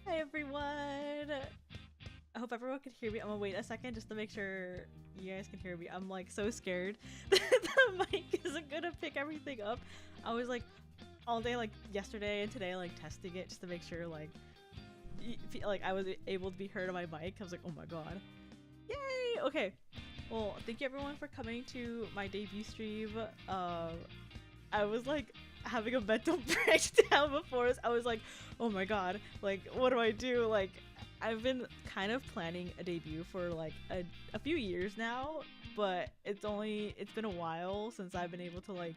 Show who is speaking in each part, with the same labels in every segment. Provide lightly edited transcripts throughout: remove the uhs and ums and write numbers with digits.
Speaker 1: Hi everyone! I hope everyone can hear me. I'm gonna wait a second just to make sure you guys can hear me. I'm like so scared that the mic isn't gonna pick everything up. I was like all day like yesterday and today like testing it just to make sure like I was able to be heard on my mic. I was like, oh my god. Yay! Okay. Well, thank you everyone for coming to my debut stream. I was like having a mental breakdown before this. I was like, oh my god, like what do I do? Like I've been kind of planning a debut for like a few years now, but it's been a while since I've been able to like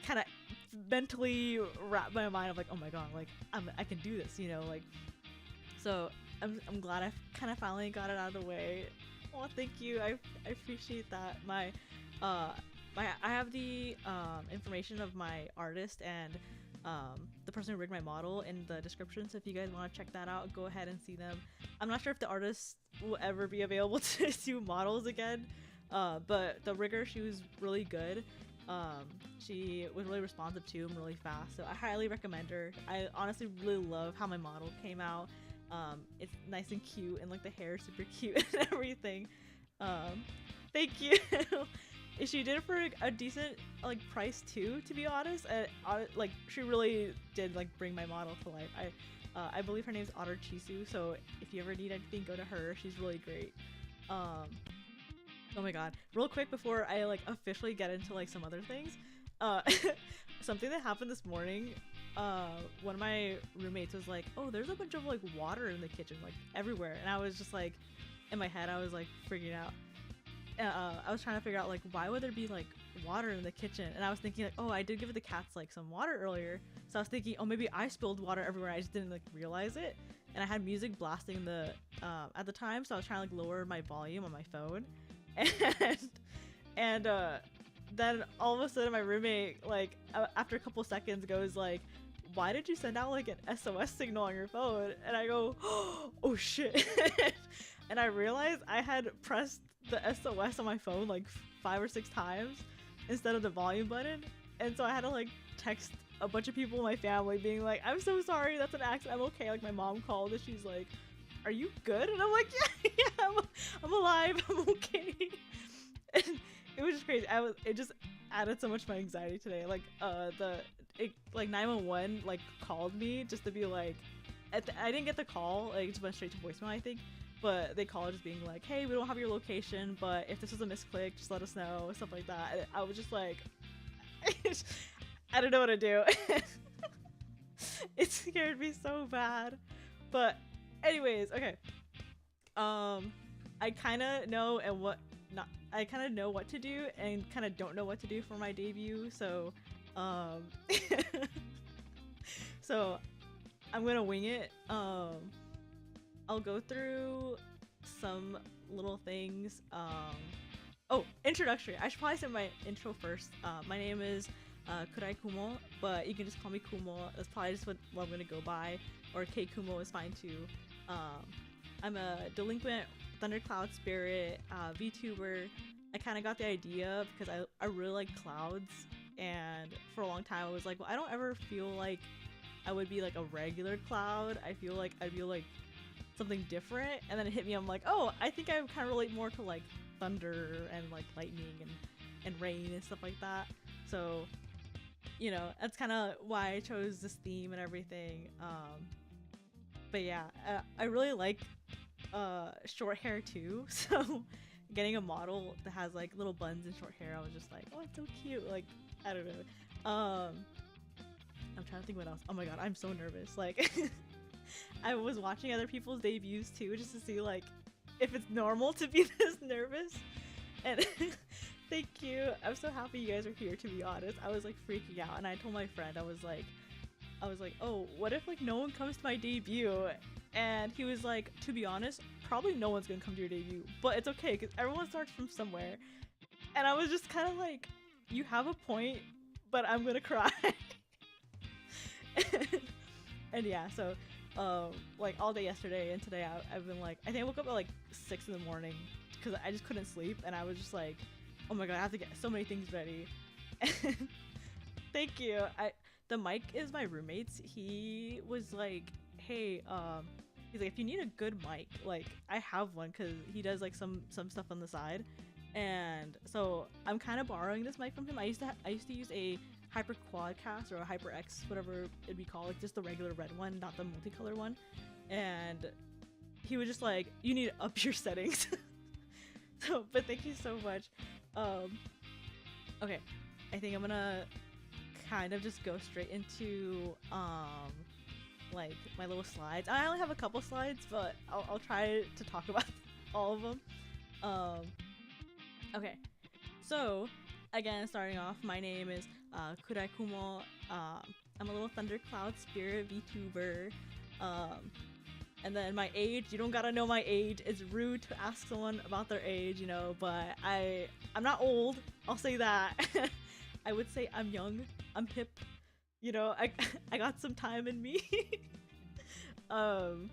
Speaker 1: kind of mentally wrap my mind of like, oh my god, like I can do this, you know, like. So I'm glad I kind of finally got it out of the way. Well, thank you. I appreciate that. I have the information of my artist and the person who rigged my model in the description, so if you guys want to check that out, go ahead and see them. I'm not sure if the artist will ever be available to do models again, but the rigger, she was really good. She was really responsive to him really fast, so I highly recommend her. I honestly really love how my model came out. It's nice and cute, and like the hair is super cute and everything. Thank you. She did it for a decent like price too, to be honest. Like she really did like bring my model to life. I believe her name's Otter Chisu, so if you ever need anything, go to her. She's really great. Oh my god, real quick before I like officially get into like some other things, something that happened this morning. One of my roommates was like, oh, there's a bunch of like water in the kitchen, like everywhere, and I was just like, in my head I was like freaking out. I was trying to figure out like why would there be like water in the kitchen, and I was thinking like, oh, I did give the cats like some water earlier, so I was thinking, oh, maybe I spilled water everywhere, I just didn't like realize it. And I had music blasting the at the time, so I was trying to like lower my volume on my phone, and then all of a sudden my roommate like after a couple seconds goes like, why did you send out like an SOS signal on your phone? And I go, oh shit. And I realized I had pressed the SOS on my phone like 5 or 6 times instead of the volume button, and so I had to like text a bunch of people in my family being like, I'm so sorry, that's an accident, I'm okay. Like my mom called and she's like, are you good? And I'm like, yeah, I'm alive, I'm okay. And it was just crazy. It just added so much to my anxiety today. Like like 911 like called me just to be like, I didn't get the call, like it just went straight to voicemail I think, but they called just being like, hey, we don't have your location, but if this is a misclick, just let us know, stuff like that. And I was just like, I don't know what to do. It scared me so bad. But anyways, okay. I kind of know I kind of know what to do and kind of don't know what to do for my debut, so so I'm gonna wing it. I'll go through some little things. Oh, introductory. I should probably say my intro first. My name is Kurai Kumo, but you can just call me Kumo. That's probably just what I'm gonna go by. Or K Kumo is fine too. I'm a delinquent thundercloud spirit, VTuber. I kind of got the idea because I really like clouds, and for a long time I was like, well, I don't ever feel like I would be like a regular cloud. I feel like I'd be like something different, and then it hit me. I'm like, oh, I think I kind of relate more to like thunder and like lightning and rain and stuff like that. So, you know, that's kind of why I chose this theme and everything. But yeah, I really like short hair too. So getting a model that has like little buns and short hair, I was just like, oh, it's so cute. Like, I don't know. I'm trying to think what else. Oh my god, I'm so nervous. Like I was watching other people's debuts too, just to see like if it's normal to be this nervous. And thank you. I'm so happy you guys are here, to be honest. I was like freaking out, and I told my friend, I was like, oh, what if like no one comes to my debut? And he was like, to be honest, probably no one's gonna come to your debut, but it's okay because everyone starts from somewhere. And I was just kind of like, you have a point, but I'm gonna cry. And yeah, so like all day yesterday and today I've been like, I think I woke up at like 6 in the morning because I just couldn't sleep, and I was just like, oh my god, I have to get so many things ready. Thank you. The mic is my roommate's. He was like hey, he's like, if you need a good mic, like I have one, because he does like some stuff on the side, and so I'm kind of borrowing this mic from him. I used to use a Hyper Quadcast or a Hyper X, whatever it'd be called, like just the regular red one, not the multicolor one, and he was just like, you need to up your settings. So, but thank you so much. Okay, I think I'm gonna kind of just go straight into like my little slides. I only have a couple slides, but I'll try to talk about all of them. Okay, so again, starting off, my name is Kurai Kumo. I'm a little thundercloud spirit VTuber. And then my age, you don't gotta know my age. It's rude to ask someone about their age, you know, but I'm not old, I'll say that. I would say I'm young, I'm hip, you know, I got some time in me. And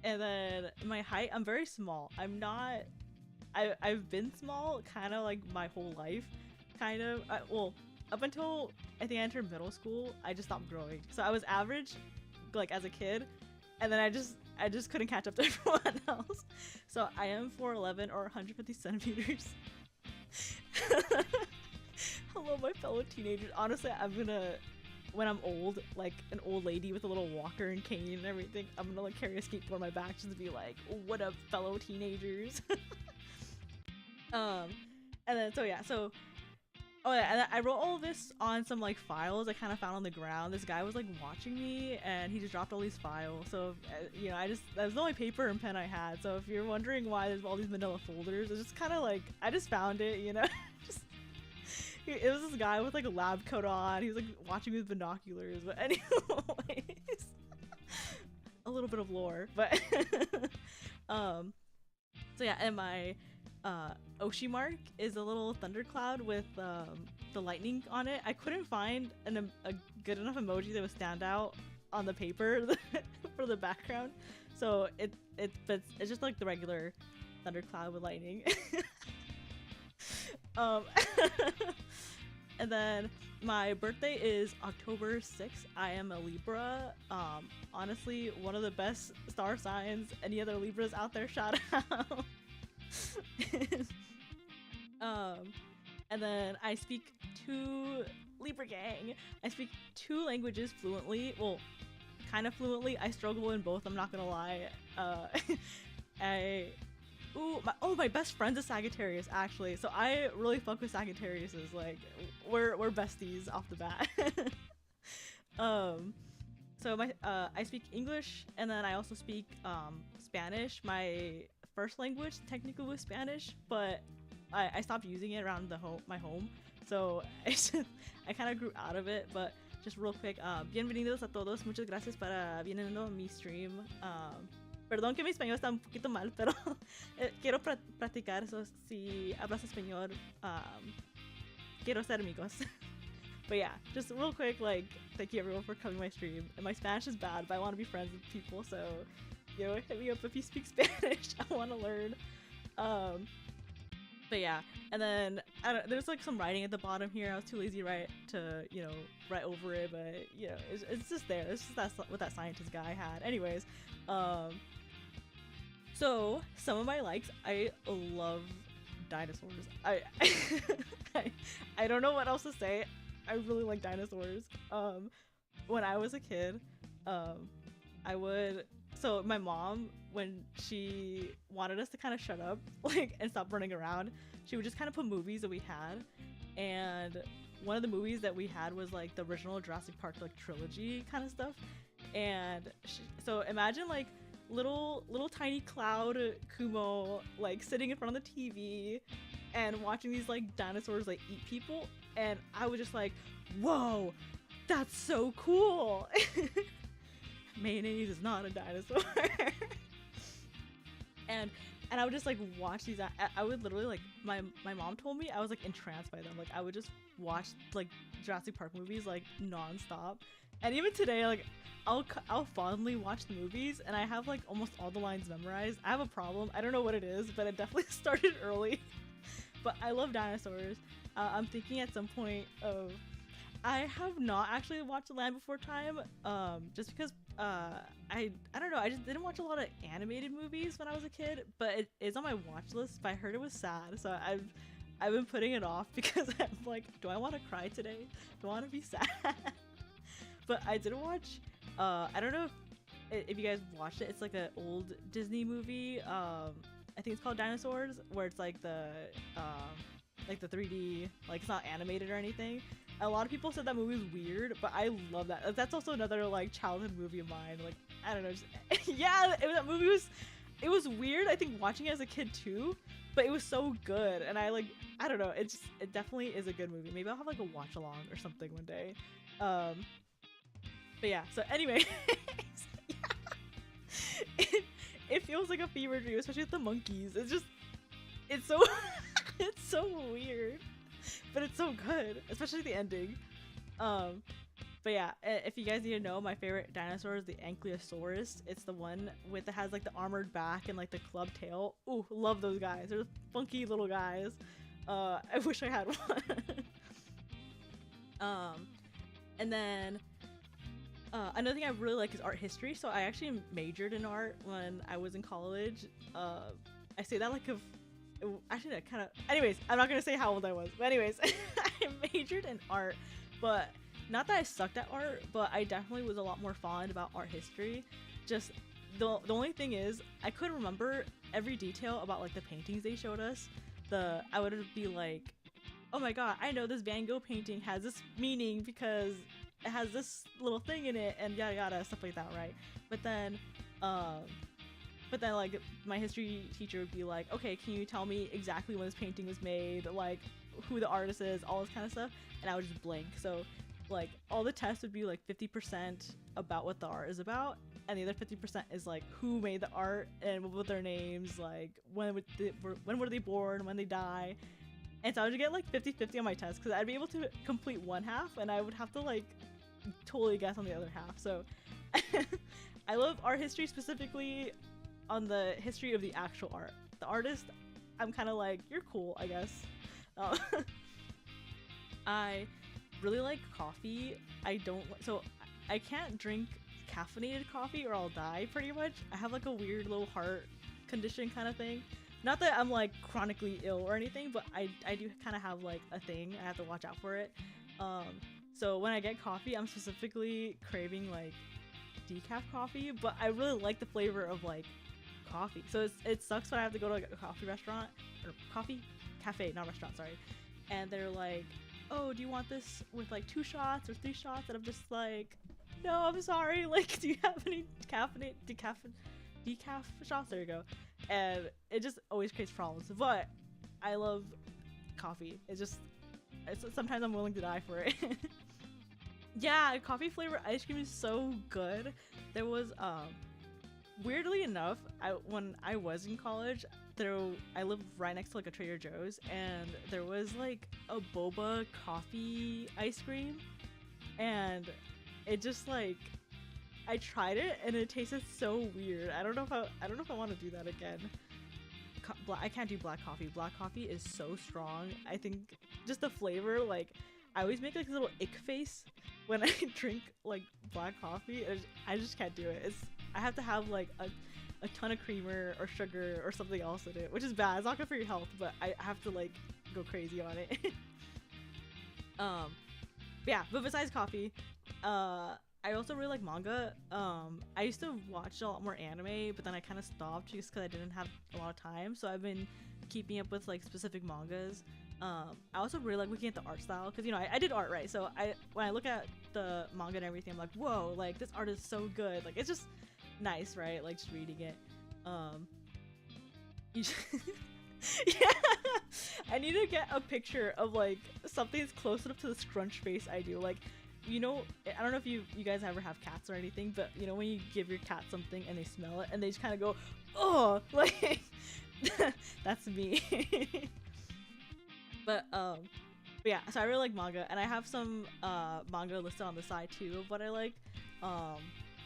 Speaker 1: then my height, I'm very small. I've been small kind of like my whole life, kind of. Well, up until I think I entered middle school, I just stopped growing. So I was average, like as a kid, and then I just couldn't catch up to everyone else. So I am 4'11" or 150 centimeters. Hello, my fellow teenagers. Honestly, I'm gonna, when I'm old, like an old lady with a little walker and cane and everything, I'm gonna like carry a skateboard on my back just to be like, what up, fellow teenagers? And then oh yeah, and I wrote all this on some like files I kind of found on the ground. This guy was like watching me, and he just dropped all these files. So you know, that was the only paper and pen I had. So if you're wondering why there's all these manila folders, it's just kind of like I just found it, you know. Just it was this guy with like a lab coat on. He was like watching me with binoculars. But anyways, a little bit of lore, but so yeah, and my Oshi mark is a little thundercloud with the lightning on it. I couldn't find a good enough emoji that would stand out on the paper for the background, so it's just like the regular thundercloud with lightning. And then my birthday is October 6th. I am a Libra. Honestly, one of the best star signs. Any other Libras out there, shout out. And then I speak Libra gang. I speak 2 languages fluently. Well, kind of fluently. I struggle in both, I'm not gonna lie. My best friend's a Sagittarius, actually. So I really fuck with Sagittariuses. Like, we're besties off the bat. So I speak English, and then I also speak Spanish. My first language technically was Spanish, but I stopped using it around my home. So I kind of grew out of it. But just real quick, bienvenidos a todos. Muchas gracias para viendo mi stream. Perdón que mi español está un poquito mal, pero quiero practicar eso. Si hablas español, quiero ser amigos. But yeah, just real quick, like, thank you everyone for coming to my stream. And my Spanish is bad, but I want to be friends with people, so, you know, hit me up if you speak Spanish. I want to learn. But yeah, and then there's like some writing at the bottom here. I was too lazy to write over it, but you know, it's just there. It's just what that scientist guy had. Anyways, so some of my likes, I love dinosaurs. I don't know what else to say. I really like dinosaurs. When I was a kid, so my mom, when she wanted us to kind of shut up, like, and stop running around, she would just kind of put movies that we had. And one of the movies that we had was like the original Jurassic Park, like, trilogy kind of stuff. And so imagine like little tiny Cloud Kumo, like, sitting in front of the TV and watching these like dinosaurs like eat people, and I was just like, whoa, that's so cool. Mayonnaise is not a dinosaur. and I would just like watch these. I would literally, like, my mom told me I was like entranced by them. Like, I would just watch like Jurassic Park movies like non-stop. And even today, like, I'll fondly watch the movies, and I have like almost all the lines memorized. I have a problem. I don't know what it is, but it definitely started early. But I love dinosaurs. I'm thinking at some point of, I have not actually watched The Land Before Time, just because I don't know, I just didn't watch a lot of animated movies when I was a kid, but it's on my watch list. But I heard it was sad, so I've been putting it off because I'm like, do I want to cry today? Do I want to be sad? But I did watch. I don't know if you guys watched it. It's like an old Disney movie. I think it's called Dinosaurs, where it's like the 3D, like it's not animated or anything. A lot of people said that movie was weird, but I love that. That's also another like childhood movie of mine. Like I don't know, just, yeah, that movie was weird. I think watching it as a kid too, but it was so good, and I don't know. It definitely is a good movie. Maybe I'll have like a watch along or something one day. But yeah. So anyway, yeah. It feels like a fever dream, especially with the monkeys. It's so it's so weird, but it's so good, especially the ending. But yeah, if you guys need to know, my favorite dinosaur is the Ankylosaurus. It's the one that has like the armored back and like the club tail. Ooh, love those guys. They're funky little guys. I wish I had one. And then another thing I really like is art history. So I actually majored in art when I was in college. I say that like actually that kind of. Anyways, I'm not gonna say how old I was. But anyways, I majored in art, but not that I sucked at art, but I definitely was a lot more fond about art history. Just the only thing is I couldn't remember every detail about like the paintings they showed us. I would be like, oh my god, I know this Van Gogh painting has this meaning because it has this little thing in it and yada yada, stuff like that, right? But then like my history teacher would be like, okay, can you tell me exactly when this painting was made, like who the artist is, all this kind of stuff, and I would just blank. So like all the tests would be like 50% about what the art is about, and the other 50% is like who made the art and what were their names, like when were they born, when they die. And so I would get like 50-50 on my test because I'd be able to complete one half and I would have to like totally guess on the other half. So I love art history, specifically on the history of the actual art. The artist, I'm kind of like, you're cool, I guess. I really like coffee. So I can't drink caffeinated coffee or I'll die pretty much. I have like a weird little heart condition kind of thing. Not that I'm like chronically ill or anything, but I do kind of have like a thing. I have to watch out for it. So when I get coffee, I'm specifically craving like decaf coffee, but I really like the flavor of like coffee. So it sucks when I have to go to like a coffee restaurant or cafe, not restaurant, sorry. And they're like, oh, do you want this with like 2 shots or 3 shots? And I'm just like, no, I'm sorry. Like, do you have any decaf shots? There you go. And it just always creates problems. But I love coffee. Sometimes I'm willing to die for it. Yeah, coffee flavor ice cream is so good. There was weirdly enough, when I was in college, I lived right next to like a Trader Joe's, and there was like a boba coffee ice cream, and it just like, I tried it and it tasted so weird. I don't know if I want to do that again. I can't do black coffee. Black coffee is so strong. I think just the flavor, like I always make like a little ick face when I drink like black coffee. I just can't do it. I have to have like a ton of creamer or sugar or something else in it, which is bad. It's not good for your health, but I have to like go crazy on it. Yeah, but besides coffee, I also really like manga. I used to watch a lot more anime, but then I kind of stopped just because I didn't have a lot of time. So I've been keeping up with like specific mangas. I also really like looking at the art style because, you know, I did art, right? So when I look at the manga and everything, I'm like, whoa, like this art is so good. Like it's just nice, right? Like just reading it. Yeah, I need to get a picture of like something that's close enough to the scrunch face I do. Like, you know, I don't know if you guys ever have cats or anything, but you know when you give your cat something and they smell it and they just kind of go, oh, like that's me. But yeah, so I really like manga, and I have some manga listed on the side too of what I like. I'll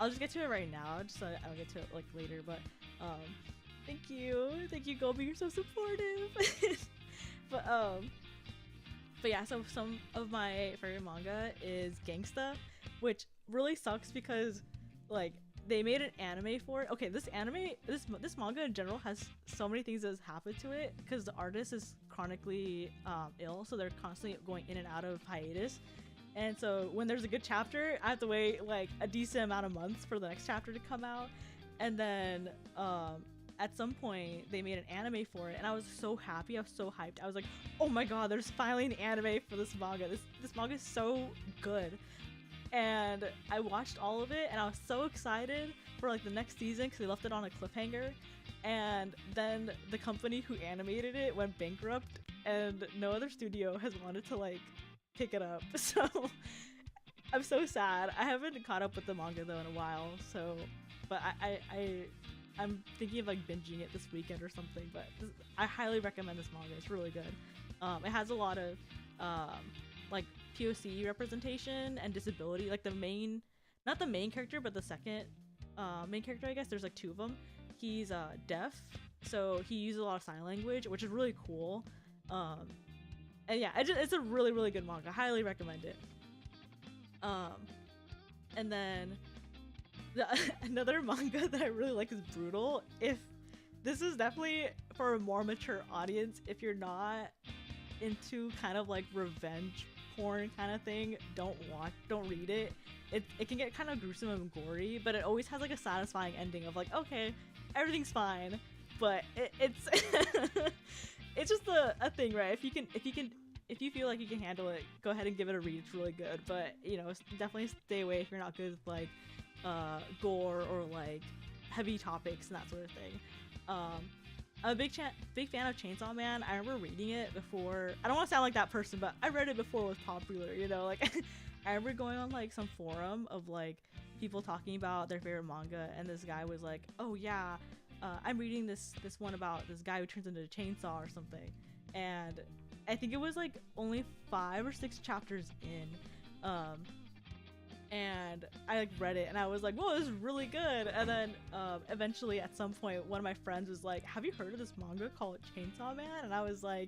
Speaker 1: just get to it right now, just so I'll get to it like later. But thank you, Gobi, you're so supportive. But yeah, so some of my favorite manga is Gangsta, which really sucks because like they made an anime for it. Okay, this manga in general has so many things that has happened to it because the artist is chronically ill, so they're constantly going in and out of hiatus. And so when there's a good chapter, I have to wait like a decent amount of months for the next chapter to come out. And then at some point they made an anime for it, and I was so happy. I was so hyped. I was like, oh my god, there's finally an anime for this manga. This manga is so good. And I watched all of it, and I was so excited for like the next season because they left it on a cliffhanger. And then the company who animated it went bankrupt, and no other studio has wanted to like pick it up. So I'm so sad. I haven't caught up with the manga though in a while. So, but I'm thinking of like binging it this weekend or something. But I highly recommend this manga. It's really good. It has a lot of like POC representation and disability. Like not the main character, but the second main character, I guess. There's like two of them. He's deaf, so he uses a lot of sign language, which is really cool. And yeah, it's a really, really good manga. I highly recommend it. And then another manga that I really like is Brutal. If this is definitely for a more mature audience, if you're not into kind of like revenge porn kind of thing, don't read it. It can get kind of gruesome and gory, but it always has like a satisfying ending of like, okay, everything's fine. But it's it's just a thing, right? If you feel like you can handle it, go ahead and give it a read. It's really good. But you know, definitely stay away if you're not good with like gore or like heavy topics and that sort of thing. I'm a big fan of Chainsaw Man. I remember reading it before. I don't want to sound like that person, but I read it before it was popular, you know? Like, I remember going on, like, some forum of, like, people talking about their favorite manga, and this guy was like, oh, yeah, I'm reading this one about this guy who turns into a chainsaw or something. And I think it was, like, only 5 or 6 chapters in. And I like read it and I was like, whoa, this is really good. And then eventually at some point one of my friends was like, have you heard of this manga called Chainsaw Man? And I was like,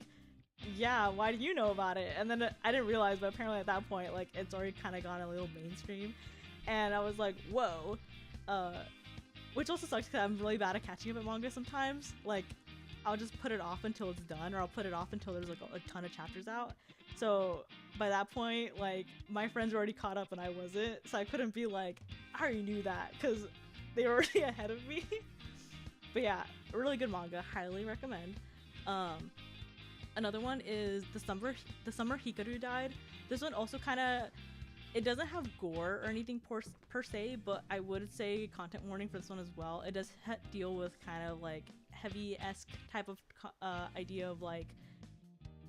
Speaker 1: yeah, why do you know about it? And then I didn't realize, but apparently at that point like it's already kind of gone a little mainstream. And I was like, whoa. Which also sucks because I'm really bad at catching up at manga sometimes. Like I'll just put it off until it's done, or I'll put it off until there's like a ton of chapters out. So by that point, like my friends were already caught up and I wasn't, so I couldn't be like, I already knew that because they were already ahead of me. But yeah, a really good manga, highly recommend. Another one is the summer Hikaru died. This one also kind of, it doesn't have gore or anything per se, but I would say content warning for this one as well. It does deal with kind of like heavy-esque type of idea of like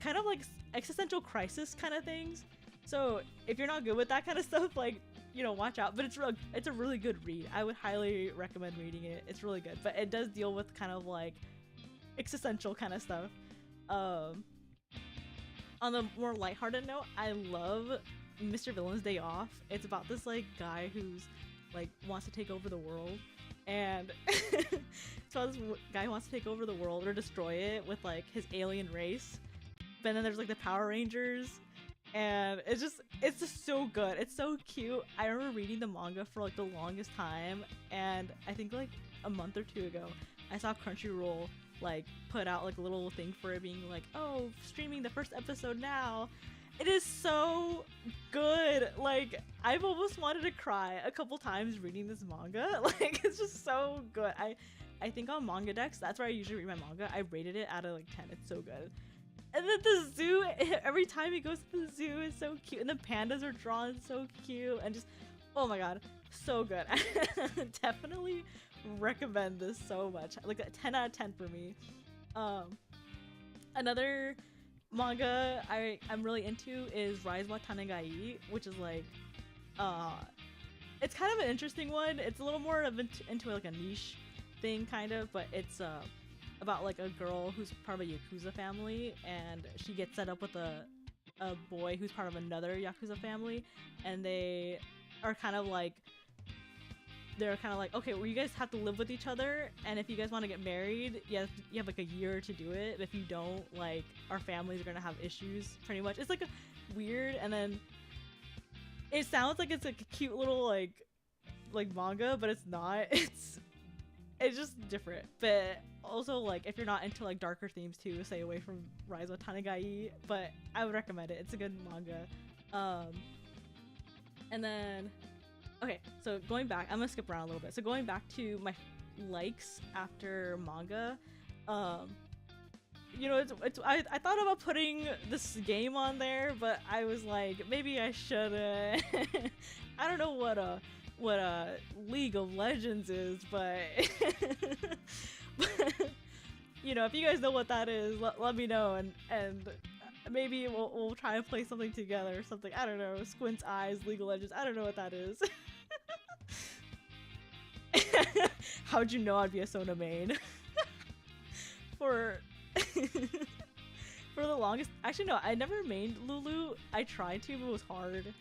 Speaker 1: kind of like existential crisis kind of things. So if you're not good with that kind of stuff, like, you know, watch out. But it's a really good read. I would highly recommend reading it. It's really good, but it does deal with kind of like existential kind of stuff. On the more lighthearted note, I love Mr. Villain's Day Off. It's about this like guy who's like wants to take over the world, and so this guy who wants to take over the world or destroy it with like his alien race. But then there's like the Power Rangers, and it's just so good. It's so cute. I remember reading the manga for like the longest time, and I think like a month or 2 ago I saw Crunchyroll like put out like a little thing for it being like, oh, streaming the first episode now. It is so good. Like I've almost wanted to cry a couple times reading this manga. Like it's just so good. I think on Manga Dex, that's where I usually read my manga. I rated it out of like 10. It's so good. And then the zoo, every time he goes to the zoo is so cute, and the pandas are drawn so cute, and just, oh my god, so good. Definitely recommend this so much. Like a 10 out of 10 for me. Another manga I'm really into is Rise wa Tanegai, which is like, it's kind of an interesting one. It's a little more of into like a niche thing kind of, but it's about like a girl who's part of a Yakuza family, and she gets set up with a boy who's part of another Yakuza family, and they're kind of like, okay, well, you guys have to live with each other, and if you guys want to get married, you have like a year to do it. If you don't, like, our families are gonna have issues, pretty much. It's like a weird, and then it sounds like it's like a cute little like manga, but it's not. It's just different. But also, like, if you're not into like darker themes too, stay away from Rise of Tanagai. But I would recommend it. It's a good manga. And then, okay, so going back, I'm gonna skip around a little bit. So going back to my likes after manga, you know, I thought about putting this game on there, but I was like, maybe I shouldn't. I don't know what a League of Legends is, but, but you know, if you guys know what that is, let me know, and maybe we'll try and play something together or something. I don't know. Squint's Eyes, League of Legends. I don't know what that is. How'd you know I'd be a Sona main? For the longest, actually no, I never mained Lulu. I tried to, but it was hard.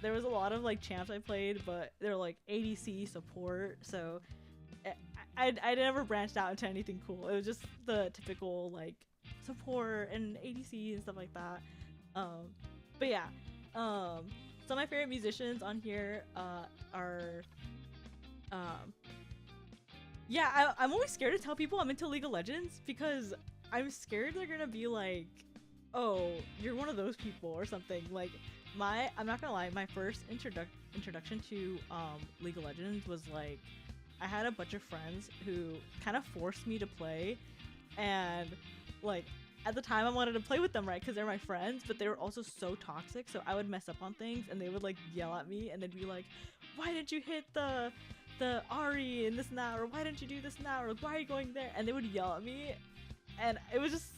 Speaker 1: There was a lot of like champs I played, but they're like ADC support, so I never branched out into anything cool. It was just the typical like support and ADC and stuff like that. But yeah, some of my favorite musicians on here are yeah, I'm always scared to tell people I'm into League of Legends because I'm scared they're gonna be like, oh, you're one of those people or something. Like I'm not gonna lie, my first introduction to League of Legends was like, I had a bunch of friends who kind of forced me to play, and like at the time I wanted to play with them, right, because they're my friends, but they were also so toxic, so I would mess up on things and they would like yell at me and they'd be like, why didn't you hit the Ari and this and that, or why didn't you do this and that, or why are you going there, and they would yell at me, and it was just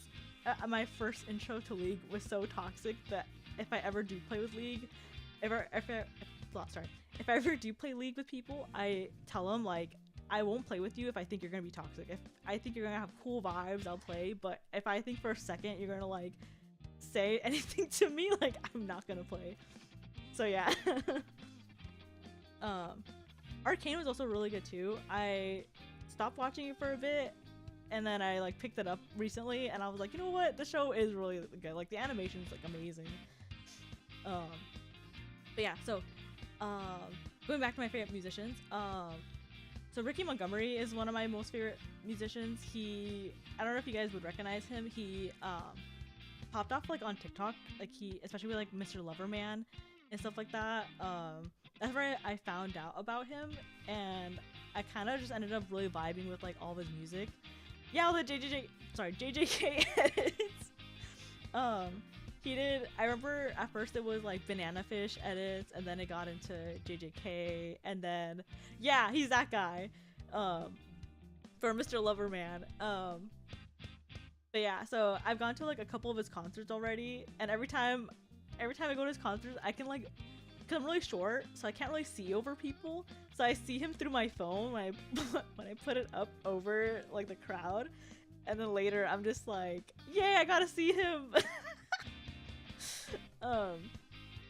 Speaker 1: my first intro to League was so toxic that if I ever do play with League, if I ever do play League with people, I tell them like, I won't play with you if I think you're gonna be toxic. If I think you're gonna have cool vibes, I'll play, but if I think for a second you're gonna like say anything to me, like I'm not gonna play. So yeah. Arcane was also really good too. I stopped watching it for a bit, and then I like picked it up recently, and I was like, you know what, the show is really good. Like the animation's like amazing. But yeah, so going back to my favorite musicians, so Ricky Montgomery is one of my most favorite musicians. I don't know if you guys would recognize him. He popped off like on TikTok, like especially with like Mr. Loverman and stuff like that. That's where I found out about him, and I kind of just ended up really vibing with like all of his music. Yeah, all the JJK edits. He did, I remember at first it was like Banana Fish edits, and then it got into JJK, and then, yeah, he's that guy, for Mr. Loverman. But yeah, so I've gone to like a couple of his concerts already, and every time I go to his concerts, I can like, cause I'm really short, so I can't really see over people, so I see him through my phone when I put it up over like the crowd, and then later I'm just like, yay, I gotta see him.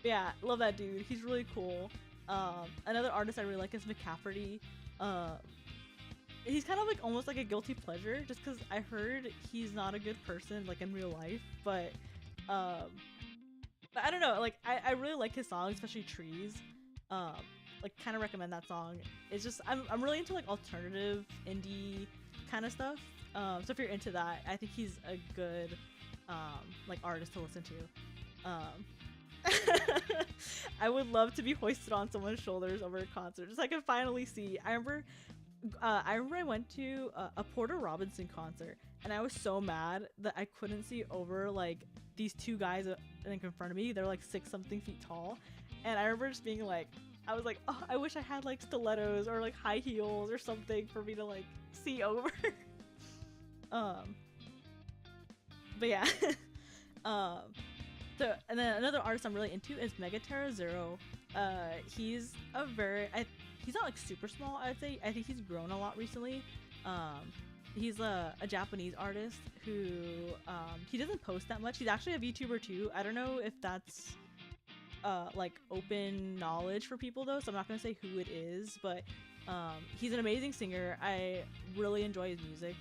Speaker 1: Yeah, love that dude. He's really cool. Another artist I really like is McCafferty. He's kind of like almost like a guilty pleasure, just because I heard he's not a good person like in real life, but I don't know, like I really like his songs, especially Trees. Like kind of recommend that song. It's just I'm really into like alternative indie kind of stuff. So if you're into that, I think he's a good like artist to listen to. I would love to be hoisted on someone's shoulders over a concert, just so I can finally see. I remember I went to a Porter Robinson concert, and I was so mad that I couldn't see over like these two guys like in front of me. They're like 6-something feet tall, and I remember just being like, I was like, oh, I wish I had like stilettos or like high heels or something for me to like see over. But yeah. So, and then another artist I'm really into is Megaterra Zero. He's he's not like super small, I'd say. I think he's grown a lot recently. He's a Japanese artist who he doesn't post that much. He's actually a VTuber too. I don't know if that's like open knowledge for people though, so I'm not gonna say who it is, but he's an amazing singer. I really enjoy his music.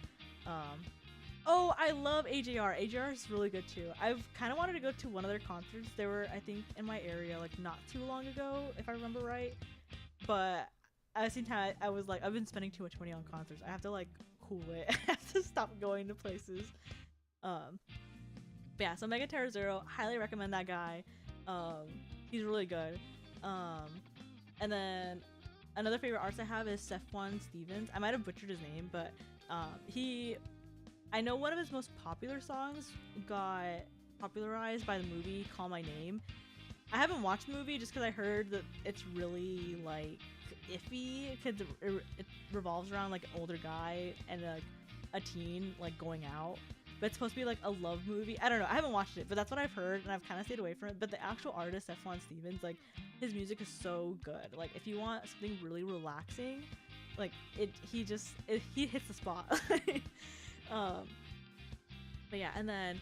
Speaker 1: Oh, I love AJR. AJR is really good too. I've kind of wanted to go to one of their concerts. They were, I think, in my area like not too long ago, if I remember right. But at the same time, I was like, I've been spending too much money on concerts. I have to like cool it. I have to stop going to places. Um, but yeah, so Mega Terror Zero, highly recommend that guy. He's really good. Um, and then another favorite artist I have is Stephon Stevens. I might have butchered his name, but I know one of his most popular songs got popularized by the movie Call My Name. I haven't watched the movie just because I heard that it's really like iffy because it revolves around like an older guy and like a teen like going out, but it's supposed to be like a love movie. I don't know, I haven't watched it, but that's what I've heard and I've kind of stayed away from it. But the actual artist Stephon Stevens, like his music is so good. Like if you want something really relaxing, like he hits the spot. But yeah, and then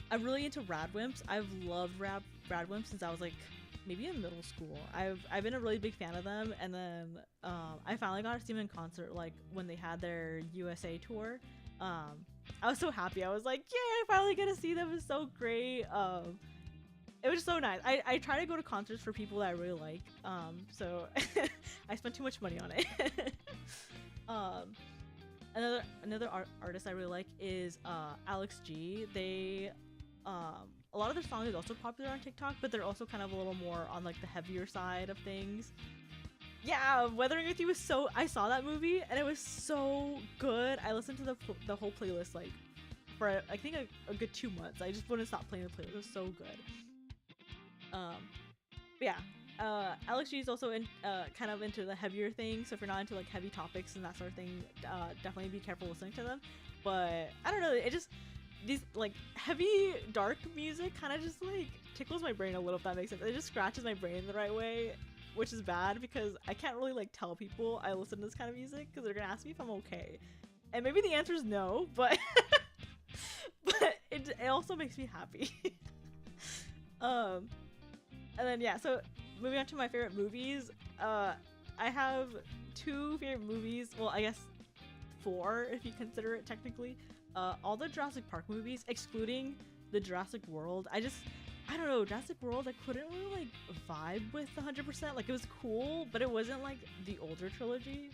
Speaker 1: I'm really into Radwimps. I've loved Radwimps since I was like maybe in middle school. I've been a really big fan of them, and then I finally got to see them in concert like when they had their USA tour. I was so happy. I was like, yeah, I finally get to see them. It's so great. It was so nice. I try to go to concerts for people that I really like. So I spent too much money on it. Another artist I really like is Alex G. They a lot of their songs is also popular on TikTok, but they're also kind of a little more on like the heavier side of things. Yeah, Weathering with You was so. I saw that movie and it was so good. I listened to the whole playlist like for I think a good 2 months. I just wouldn't stop playing the playlist. It was so good. But yeah, Alex G is also in kind of into the heavier things. So if you're not into like heavy topics and that sort of thing, definitely be careful listening to them. But I don't know, it just these like heavy dark music kind of just like tickles my brain a little, if that makes sense. It just scratches my brain the right way, which is bad because I can't really like tell people I listen to this kind of music because they're gonna ask me if I'm okay, and maybe the answer is no, but but it also makes me happy. And then yeah, so moving on to my favorite movies, I have 2 favorite movies. Well, I guess 4 if you consider it technically. All the Jurassic Park movies, excluding the Jurassic World. I don't know, Jurassic World I couldn't really like vibe with 100%. Like it was cool, but it wasn't like the older trilogy.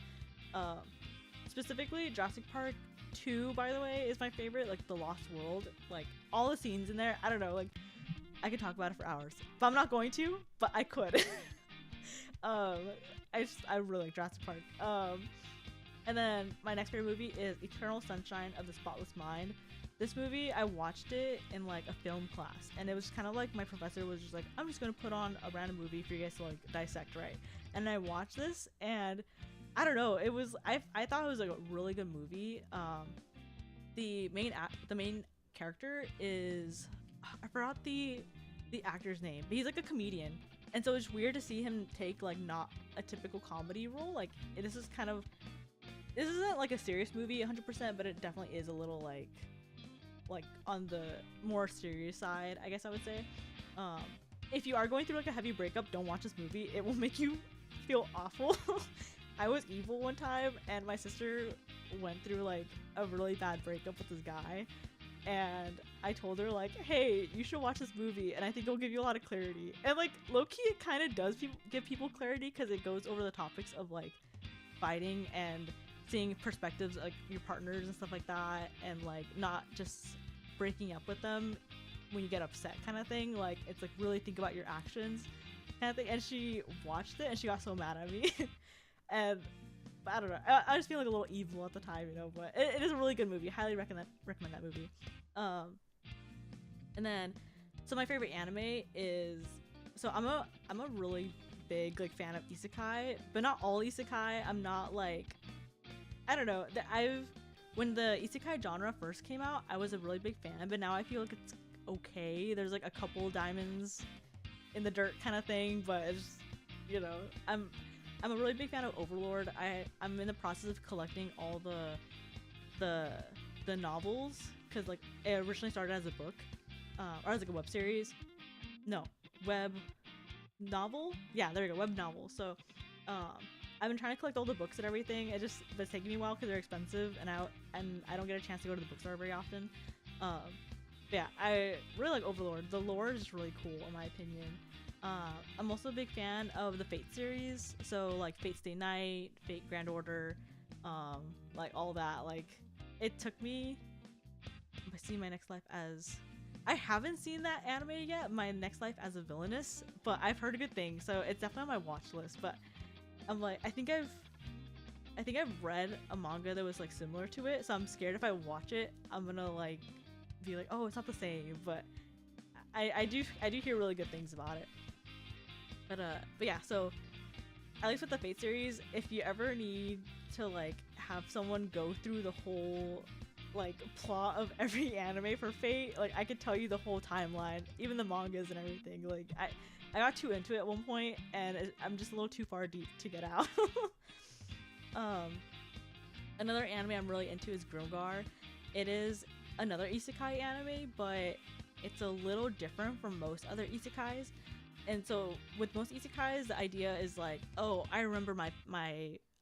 Speaker 1: Specifically Jurassic Park 2, by the way, is my favorite. Like the Lost World, like all the scenes in there, I don't know, like I could talk about it for hours, but I'm not going to, but I could. I really like Jurassic Park. And then my next favorite movie is Eternal Sunshine of the Spotless Mind. This movie, I watched it in like a film class, and it was kind of like my professor was just like, I'm just gonna put on a random movie for you guys to like dissect, right? And I watched this, and I don't know, it was I thought it was like a really good movie. The main character is, I forgot the actor's name, but he's like a comedian, and so it's weird to see him take like not a typical comedy role. Like this isn't like a serious movie 100%, but it definitely is a little like on the more serious side, I guess I would say. If you are going through like a heavy breakup, don't watch this movie. It will make you feel awful. I was evil one time, and my sister went through like a really bad breakup with this guy, and I told her like, hey, you should watch this movie and I think it'll give you a lot of clarity. And like low-key it kind of does give people clarity because it goes over the topics of like fighting and seeing perspectives of like your partners and stuff like that, and like not just breaking up with them when you get upset kind of thing. Like it's like really think about your actions kind of thing. And she watched it and she got so mad at me. And I don't know, I just feel like a little evil at the time, you know, but it is a really good movie. Highly recommend that movie. And then so my favorite anime is, so I'm a really big like fan of isekai, but not all isekai. I'm not like, I don't know, when the isekai genre first came out, I was a really big fan, but now I feel like it's okay. There's like a couple diamonds in the dirt kind of thing, but it's just, you know, I'm a really big fan of Overlord. I'm in the process of collecting all the novels, because like it originally started as a book, or as like a web series. No, web novel. Yeah, there you go, web novel. So I've been trying to collect all the books and everything. It's taking me a while because they're expensive, and I don't get a chance to go to the bookstore very often. Yeah, I really like Overlord. The lore is just really cool in my opinion. I'm also a big fan of the Fate series. So like Fate Stay Night, Fate Grand Order, like all that. Like it took me. I see My Next Life as. I haven't seen that anime yet. My Next Life as a Villainess, but I've heard good things, so it's definitely on my watch list. But I'm like, I think I've read a manga that was like similar to it, so I'm scared if I watch it, I'm gonna like be like, oh, it's not the same. But I do hear really good things about it. But yeah, so at least with the Fate series, if you ever need to like have someone go through the whole like plot of every anime for Fate, like I could tell you the whole timeline, even the mangas and everything. Like I got too into it at one point, and I'm just a little too far deep to get out. Another anime I'm really into is Grimgar. It is another isekai anime, but it's a little different from most other isekais. And so with most isekais, the idea is like, oh, I remember my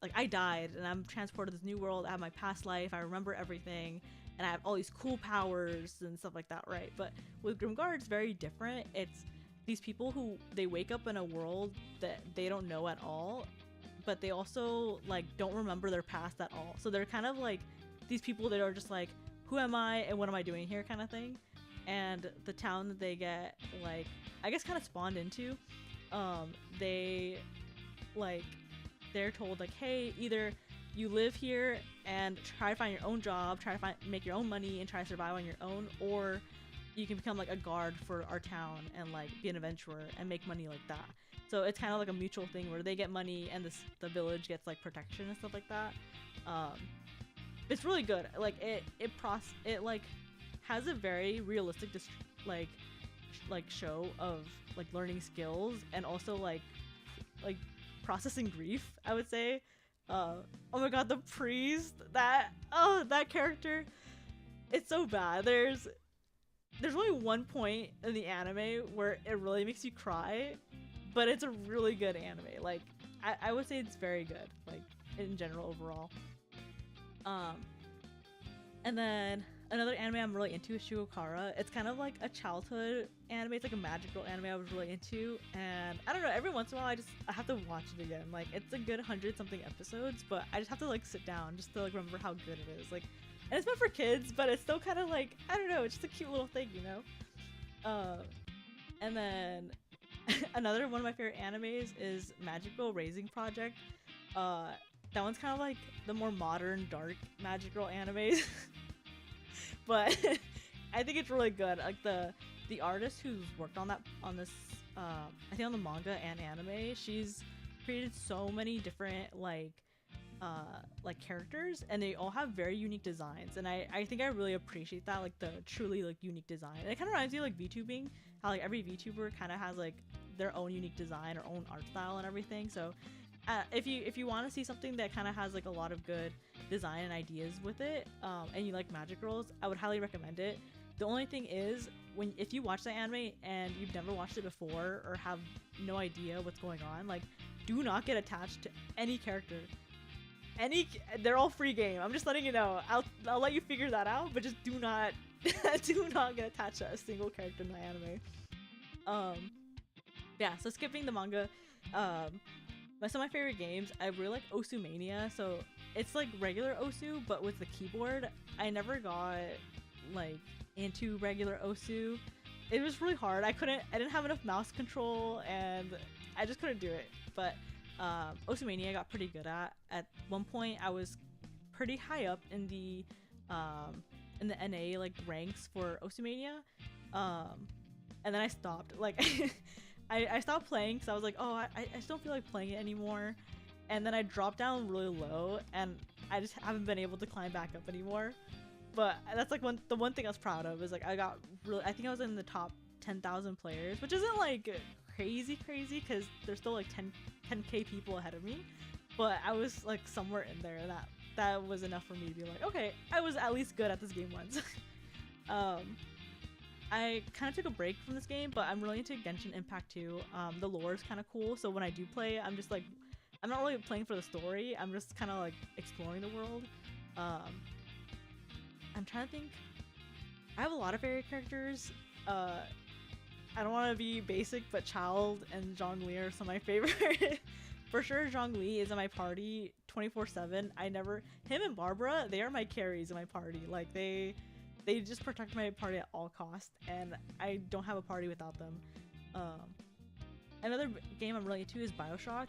Speaker 1: like I died and I'm transported to this new world. I have my past life. I remember everything, and I have all these cool powers and stuff like that, right? But with Grimgar, it's very different. It's these people who they wake up in a world that they don't know at all, but they also like don't remember their past at all. So they're kind of like these people that are just like, who am I and what am I doing here kind of thing. And the town that they get like, I guess kind of spawned into, they like they're told like, hey, either you live here and try to find your own job, try to make your own money and try to survive on your own, or you can become like a guard for our town and like be an adventurer and make money like that. So it's kind of like a mutual thing where they get money and the village gets like protection and stuff like that. It's really good. Like it like has a very realistic like show of like learning skills and also like processing grief, I would say. Oh my god, the priest, that character, it's so bad. There's only one point in the anime where it really makes you cry, but it's a really good anime. Like I would say it's very good, like in general overall. And then another anime I'm really into is Shigokara. It's kind of like a childhood anime. It's like a magical anime I was really into, and I don't know, every once in a while I have to watch it again. Like it's a good 100-something episodes, but I just have to like sit down just to like remember how good it is. Like, and it's meant for kids, but it's still kind of like, I don't know, it's just a cute little thing, you know? And then another one of my favorite animes is Magical Raising Project. That one's kind of like the more modern, dark magical animes. But I think it's really good. Like the artist who's worked on this I think on the manga and anime, she's created so many different like characters, and they all have very unique designs, and I think I really appreciate that, like the truly like unique design. And it kind of reminds me of like VTubing, how like every VTuber kind of has like their own unique design or own art style and everything. So if you want to see something that kind of has like a lot of good design and ideas with it, and you like Magic Girls, I would highly recommend it. The only thing is, if you watch the anime and you've never watched it before or have no idea what's going on, like do not get attached to any character. They're all free game. I'm just letting you know. I'll let you figure that out, but just do not do not get attached to a single character in the anime. Yeah, so skipping the manga, some of my favorite games, I really like Osumania. So it's like regular Osu, but with the keyboard. I never got like into regular Osu. It was really hard. I didn't have enough mouse control, and I just couldn't do it. But Osumania I got pretty good at. At one point, I was pretty high up in the NA like ranks for Osumania, and then I stopped. Like I stopped playing because I was like, oh, I just don't feel like playing it anymore. And then I dropped down really low, and I just haven't been able to climb back up anymore. But that's like the one thing I was proud of is like I think I was in the top 10,000 players, which isn't like crazy because there's still like 10k people ahead of me, but I was like somewhere in there. That was enough for me to be like, okay, I was at least good at this game once. I kind of took a break from this game, but I'm really into Genshin Impact 2. The lore is kind of cool, so when I do play, I'm just like, I'm not really playing for the story. I'm just kind of like exploring the world. I'm trying to think. I have a lot of favorite characters. I don't want to be basic, but Child and Zhongli are some of my favorite. For sure, Zhongli is in my party 24/7. I never him and Barbara, they are my carries in my party. Like they just protect my party at all costs, and I don't have a party without them. Um, Another game I'm really into is BioShock.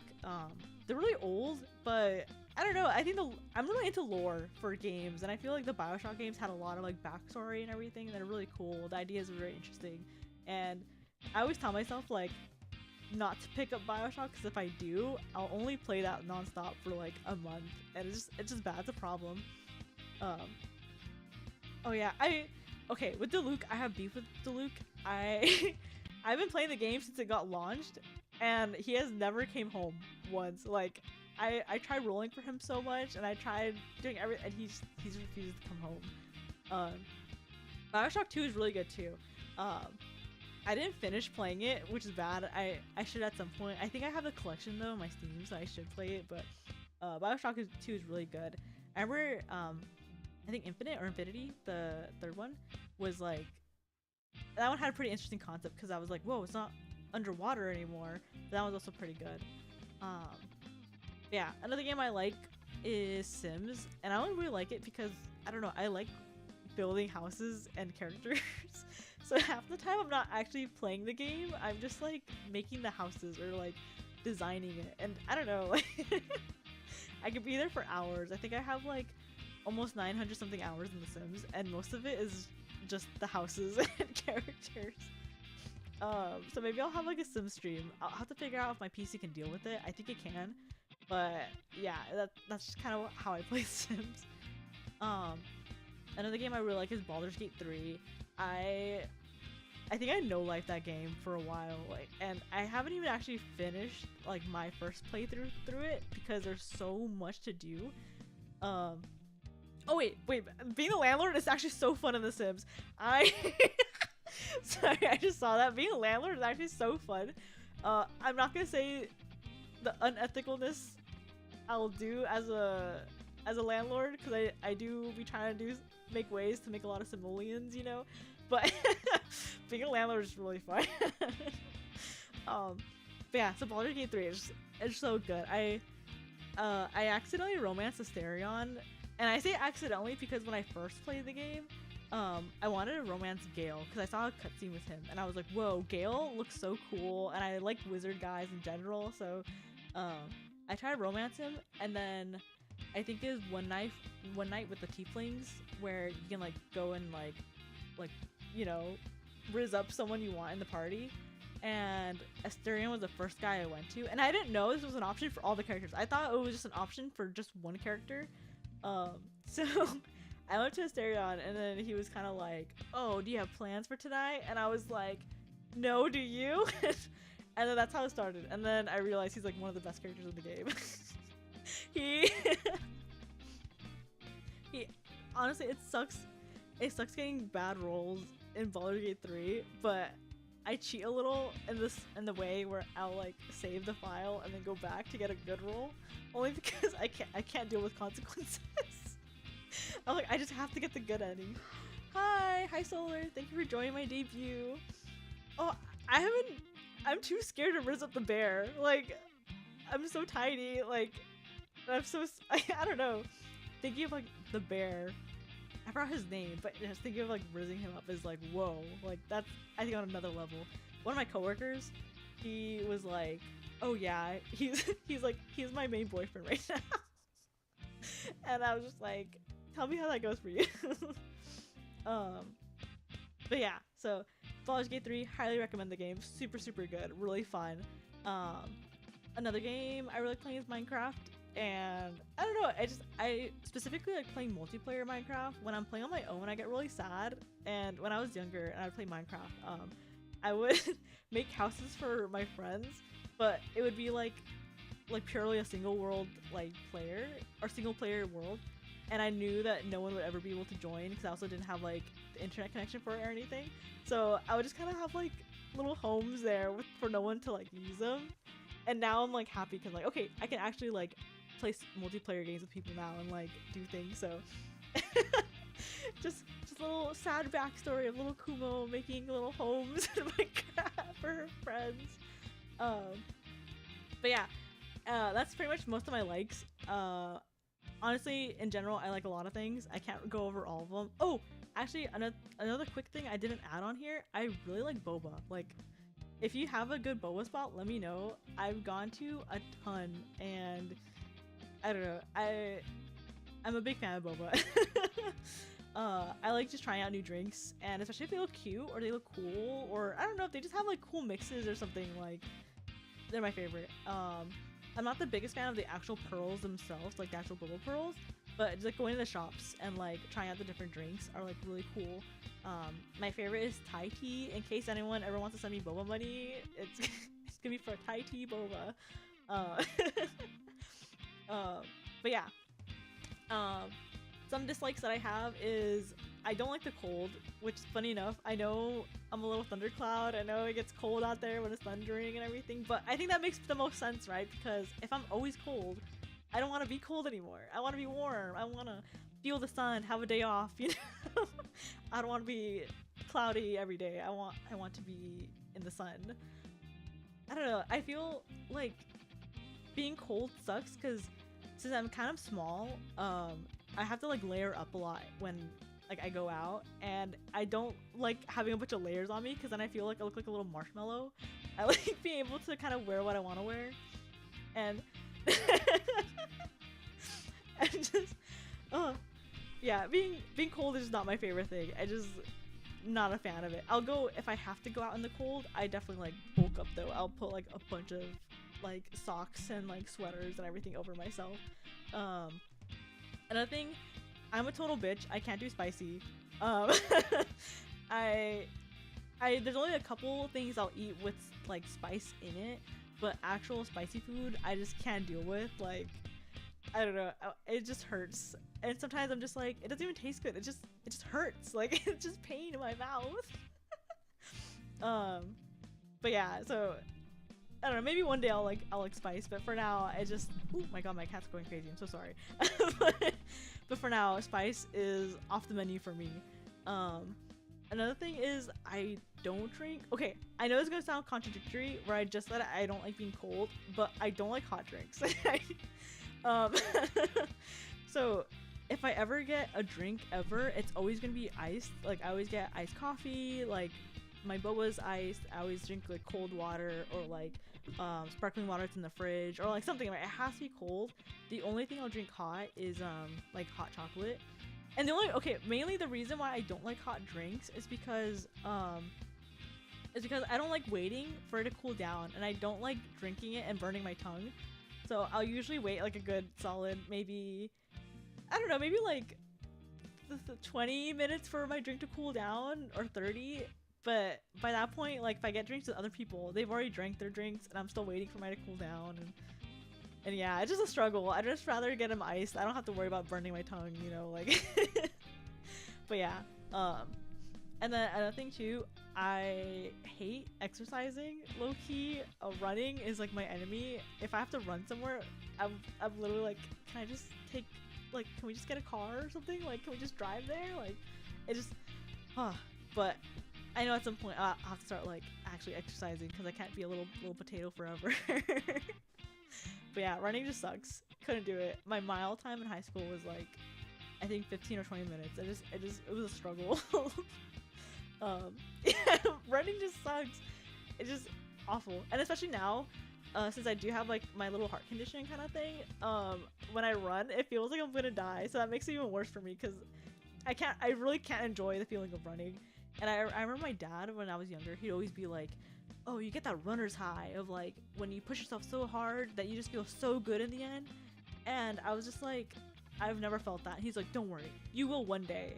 Speaker 1: They're really old, but I don't know. I think I'm really into lore for games, and I feel like the BioShock games had a lot of like backstory and everything, and they're really cool. The ideas are very interesting, and I always tell myself like not to pick up BioShock because if I do, I'll only play that nonstop for like a month, and it's just bad. It's a problem. Um, oh yeah, okay with Diluc. I have beef with Diluc. I've been playing the game since it got launched, and he has never came home once. Like, I tried rolling for him so much, and I tried doing everything, and he's refused to come home. BioShock 2 is really good too. I didn't finish playing it, which is bad. I should at some point. I think I have the collection though on my Steam, so I should play it. But BioShock 2 is really good. I remember, I think Infinite or Infinity, the third one, was like. That one had a pretty interesting concept because I was like, whoa, it's not underwater anymore. But that was also pretty good. Yeah, another game I like is Sims, and I only really like it because I don't know, I like building houses and characters. So half the time I'm not actually playing the game, I'm just like making the houses or like designing it, and I don't know, like I could be there for hours. I think I have like almost 900 something hours in The Sims, and most of it is just the houses and characters. So maybe I'll have like a Sim stream. I'll have to figure out if my PC can deal with it. I think it can, but yeah, that's just kind of how I play Sims. Another game I really like is Baldur's Gate 3. I think I no-life that game for a while, like, and I haven't even actually finished like my first playthrough through it because there's so much to do. Oh wait, being a landlord is actually so fun in The Sims. Sorry, I just saw that. Being a landlord is actually so fun. I'm not gonna say the unethicalness I'll do as a landlord, because I do be trying to make ways to make a lot of simoleons, you know, but being a landlord is really fun. But yeah, so Baldur's Gate 3 is so good. I accidentally romanced Asterion. And I say accidentally because when I first played the game, I wanted to romance Gale because I saw a cutscene with him, and I was like, whoa, Gale looks so cool, and I like wizard guys in general, so I tried to romance him, and then I think it was one night with the tieflings where you can like go and like you know, riz up someone you want in the party, and Asterion was the first guy I went to, and I didn't know this was an option for all the characters. I thought it was just an option for just one character. So I went to Asterion, and then he was kind of like, oh, do you have plans for tonight? And I was like, no, do you? And then that's how it started. And then I realized he's like one of the best characters in the game. he honestly, it sucks getting bad rolls in Baldur's Gate 3, but I cheat a little in the way where I'll like save the file and then go back to get a good roll, only because I can't deal with consequences. I'm like, I just have to get the good ending. Hi Solar, thank you for joining my debut. Oh, I'm too scared to riz up the bear. Like, I'm so tiny, like, I'm so, I don't know. Thinking of like the bear, I forgot his name, but just thinking of like rizzing him up is like, whoa, like that's, I think, on another level. One of my coworkers, he was like, oh yeah, he's my main boyfriend right now. And I was just like, tell me how that goes for you. But yeah, so Baldur's Gate 3, highly recommend the game. Super good, really fun. Another game I really playing is Minecraft, and I don't know, I specifically like playing multiplayer Minecraft. When I'm playing on my own, I get really sad. And when I was younger and I'd play Minecraft, I would make houses for my friends, but it would be like purely a single world like player or single player world, and I knew that no one would ever be able to join because I also didn't have like the internet connection for it or anything. So I would just kind of have like little homes there for no one to like use them. And now I'm like happy because like, okay, I can actually like play multiplayer games with people now and like do things. So just a little sad backstory of little Kumo making little homes in Minecraft for her friends. But yeah, that's pretty much most of my likes. Honestly, in general, I like a lot of things. I can't go over all of them. Oh, actually, another quick thing I didn't add on here. I really like boba. Like, if you have a good boba spot, let me know. I've gone to a ton, and I don't know. I'm a big fan of boba. I like just trying out new drinks, and especially if they look cute or they look cool, or I don't know if they just have like cool mixes or something. Like, they're my favorite. I'm not the biggest fan of the actual pearls themselves, like the actual boba pearls, but just like going to the shops and like trying out the different drinks are like really cool. My favorite is Thai tea. In case anyone ever wants to send me boba money, it's it's gonna be for Thai tea boba. But yeah. Some dislikes that I have is I don't like the cold, which is funny enough. I know I'm a little thundercloud. I know it gets cold out there when it's thundering and everything, but I think that makes the most sense, right? Because if I'm always cold, I don't want to be cold anymore. I want to be warm. I want to feel the sun, have a day off, you know? I don't want to be cloudy every day. I want to be in the sun. I don't know. I feel like being cold sucks because since I'm kind of small, I have to like layer up a lot when like I go out, and I don't like having a bunch of layers on me because then I feel like I look like a little marshmallow. I like being able to kind of wear what I want to wear, and and just yeah, being cold is not my favorite thing. I just not a fan of it. I'll go if I have to go out in the cold. I definitely like bulk up though. I'll put like a bunch of like socks and like sweaters and everything over myself. Another thing, I'm a total bitch. I can't do spicy. I there's only a couple things I'll eat with like spice in it, but actual spicy food I just can't deal with. Like, I don't know, it just hurts. And sometimes I'm just like, it doesn't even taste good. It just hurts. Like, it's just pain in my mouth. But yeah, so I don't know, maybe one day I'll like spice, but for now I just, oh my god, my cat's going crazy, I'm so sorry. But for now, spice is off the menu for me. Another thing is I don't drink, okay, I know it's gonna sound contradictory where I just said I don't like being cold, but I don't like hot drinks. So if I ever get a drink ever, it's always gonna be iced. Like, I always get iced coffee, like my boba's iced. I always drink like cold water or like sparkling water that's in the fridge or like something. Like, it has to be cold. The only thing I'll drink hot is like hot chocolate. And mainly the reason why I don't like hot drinks is because I don't like waiting for it to cool down, and I don't like drinking it and burning my tongue. So I'll usually wait like a good solid, maybe, I don't know, maybe like 20 minutes for my drink to cool down, or 30. But by that point, like, if I get drinks with other people, they've already drank their drinks and I'm still waiting for mine to cool down, and yeah, it's just a struggle. I'd just rather get them iced. I don't have to worry about burning my tongue, you know, like. But yeah, and then another thing too, I hate exercising, low-key. Running is like my enemy. If I have to run somewhere, I'm literally like, can I just take, like, can we just get a car or something? Like, can we just drive there? Like, it just, but I know at some point I'll have to start like actually exercising because I can't be a little potato forever. But yeah, running just sucks. Couldn't do it. My mile time in high school was like, I think 15 or 20 minutes. It was a struggle. Yeah, running just sucks. It's just awful. And especially now, since I do have like my little heart condition kind of thing, when I run, it feels like I'm gonna die. So that makes it even worse for me because I really can't enjoy the feeling of running. And I remember my dad, when I was younger, he'd always be like, oh, you get that runner's high of like when you push yourself so hard that you just feel so good in the end. And I was just like, I've never felt that. He's like, don't worry, you will one day.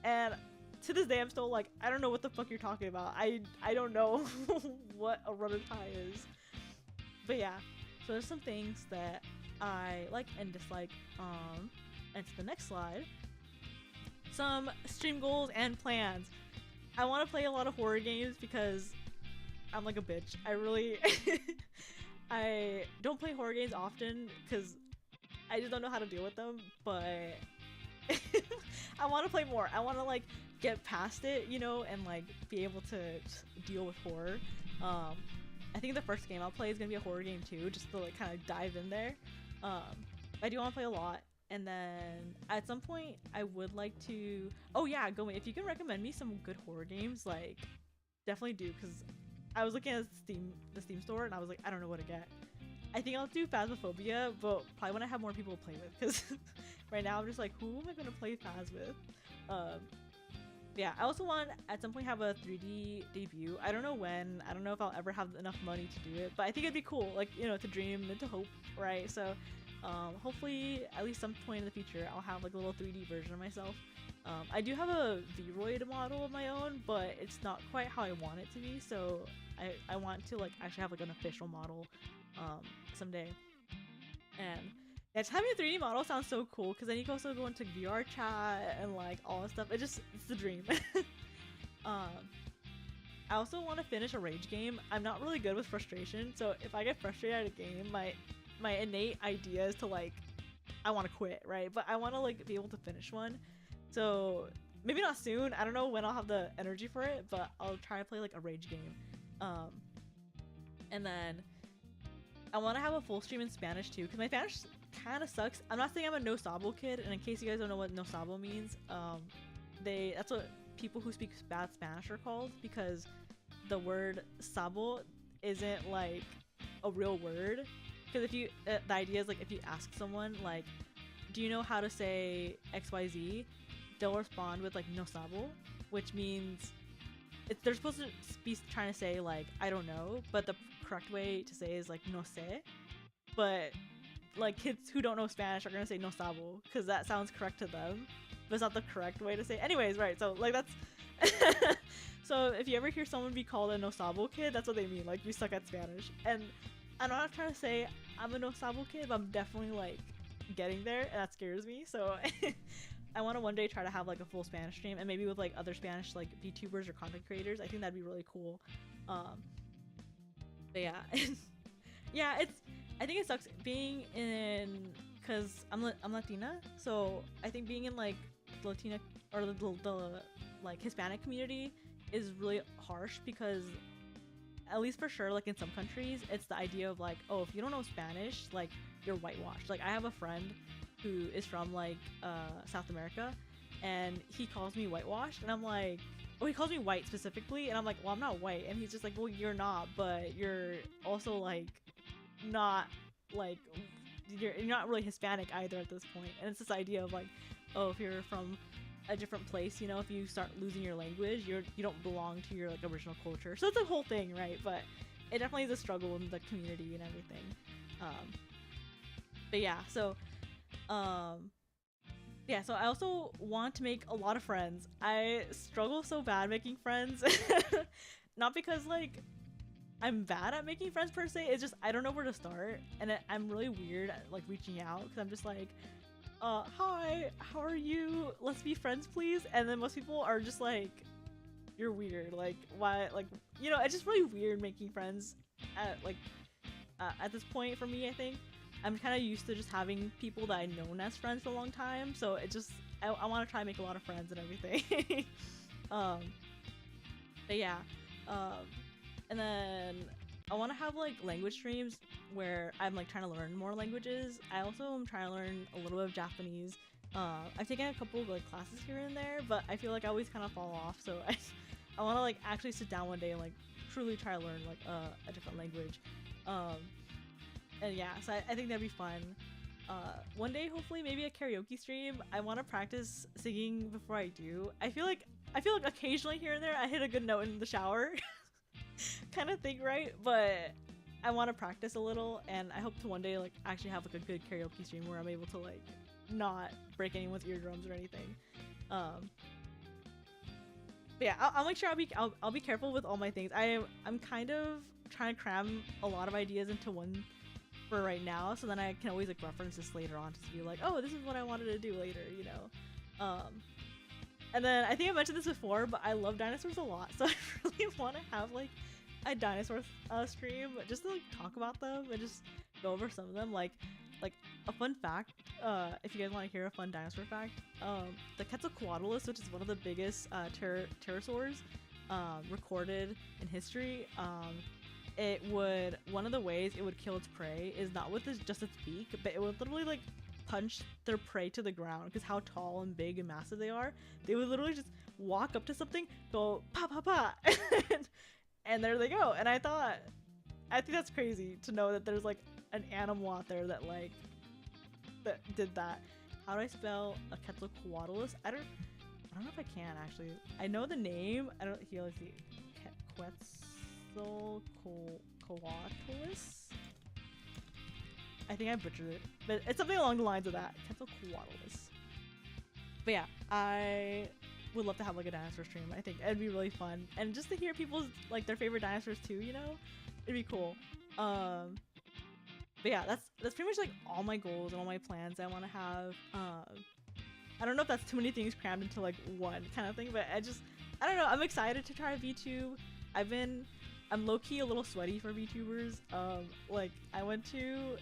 Speaker 1: And to this day, I'm still like, I don't know what the fuck you're talking about. I don't know what a runner's high is. But yeah, so there's some things that I like and dislike. And to the next slide, some stream goals and plans. I want to play a lot of horror games because I'm like a bitch. I don't play horror games often because I just don't know how to deal with them, but I want to play more. I want to like get past it, you know, and like be able to deal with horror. I think the first game I'll play is gonna be a horror game too, just to like kind of dive in there. I do want to play a lot, and then at some point I would like to. Oh yeah, if you can recommend me some good horror games, like definitely do, because I was looking at the Steam store, and I was like, I don't know what to get. I think I'll do Phasmophobia, but probably when I have more people to play with, because right now I'm just like, who am I gonna play Phas with? Yeah, I also want at some point have a 3D debut. I don't know when. I don't know if I'll ever have enough money to do it, but I think it'd be cool, like, you know, to dream and to hope, right? So hopefully at least some point in the future I'll have like a little 3D version of myself. I do have a Vroid model of my own, but it's not quite how I want it to be, so I want to like actually have like an official model someday. And yeah, just having a 3D model sounds so cool, because then you can also go into VR chat and like all that stuff. It's the dream. I also want to finish a rage game. I'm not really good with frustration, so if I get frustrated at a game, my innate idea is to like, I want to quit, right? But I want to like be able to finish one. So maybe not soon. I don't know when I'll have the energy for it, but I'll try to play like a rage game. And then I want to have a full stream in Spanish too, because my Spanish kind of sucks. I'm not saying I'm a no sabo kid, and in case you guys don't know what no sabo means, that's what people who speak bad Spanish are called, because the word sabo isn't like a real word. Because if you the idea is like, if you ask someone like, do you know how to say XYZ, they'll respond with like no sabo, which means they're supposed to be trying to say like, I don't know, but the correct way to say is like no sé. But like kids who don't know Spanish are gonna say no sabo because that sounds correct to them, but it's not the correct way to say. Anyways, right? So like that's so if you ever hear someone be called a no sabo kid, that's what they mean. Like, you suck at Spanish. And I'm not trying to say I'm a no sabo kid, but I'm definitely like getting there, and that scares me. So I want to one day try to have like a full Spanish stream, and maybe with like other Spanish like VTubers or content creators. I think that'd be really cool. But yeah, yeah, I think it sucks being in, because I'm Latina, so I think being in like the Latina or the like Hispanic community is really harsh, because at least for sure, like in some countries, it's the idea of like, oh, if you don't know Spanish, like you're whitewashed. Like I have a friend who is from like South America, and he calls me whitewashed, and I'm like, oh, he calls me white specifically, and I'm like, well, I'm not white, and he's just like, well, you're not, but you're also like not like you're not really Hispanic either at this point. And it's this idea of like, oh, if you're from a different place, you know, if you start losing your language, you don't belong to your like original culture. So it's a whole thing, right? But it definitely is a struggle in the community and everything. But yeah, so yeah, so I also want to make a lot of friends. I struggle so bad making friends. Not because like I'm bad at making friends per se, it's just I don't know where to start, and I'm really weird at like reaching out, because I'm just like, hi, how are you? Let's be friends, please. And then most people are just like, you're weird. Like, why? Like, you know, it's just really weird making friends at this point for me. I think I'm kind of used to just having people that I've known as friends for a long time. So it just, I want to try and make a lot of friends and everything. But yeah, and then I want to have like language streams where I'm like trying to learn more languages. I also am trying to learn a little bit of Japanese. I've taken a couple of like classes here and there, but I feel like I always kind of fall off. So I want to like actually sit down one day and like truly try to learn like a different language. And yeah, so I think that'd be fun. One day, hopefully, maybe a karaoke stream. I want to practice singing before I do. I feel like occasionally here and there I hit a good note in the shower. Kind of thing, right? But I want to practice a little, and I hope to one day like actually have like a good karaoke stream where I'm able to like not break anyone's eardrums or anything. But yeah, I'll make sure I'll be careful with all my things. I'm kind of trying to cram a lot of ideas into one for right now, so then I can always like reference this later on to be like, oh, this is what I wanted to do later, you know. And then I think I mentioned this before, but I love dinosaurs a lot, so I really want to have like a dinosaur stream just to like talk about them and just go over some of them. Like like a fun fact, if you guys want to hear a fun dinosaur fact, the Quetzalcoatlus, which is one of the biggest pterosaurs recorded in history, one of the ways it would kill its prey is not with just its beak, but it would literally like punch their prey to the ground because how tall and big and massive they are. They would literally just walk up to something, go pa pa pa, and there they go. And I think that's crazy to know that there's like an animal out there that like that did that. How do I spell a Quetzalcoatlus? I don't know if I can actually. I know the name. I don't. Here, let's see. Quetzalcoatlus. I think I butchered it, but it's something along the lines of that. Quetzalcoatlus. But yeah, I would love to have like a dinosaur stream. I think it'd be really fun, and just to hear people's like their favorite dinosaurs too. You know, it'd be cool. But yeah, that's pretty much like all my goals and all my plans I want to have. I don't know if that's too many things crammed into like one kind of thing, but I don't know. I'm excited to try VTube. I'm low-key a little sweaty for VTubers. Like I went to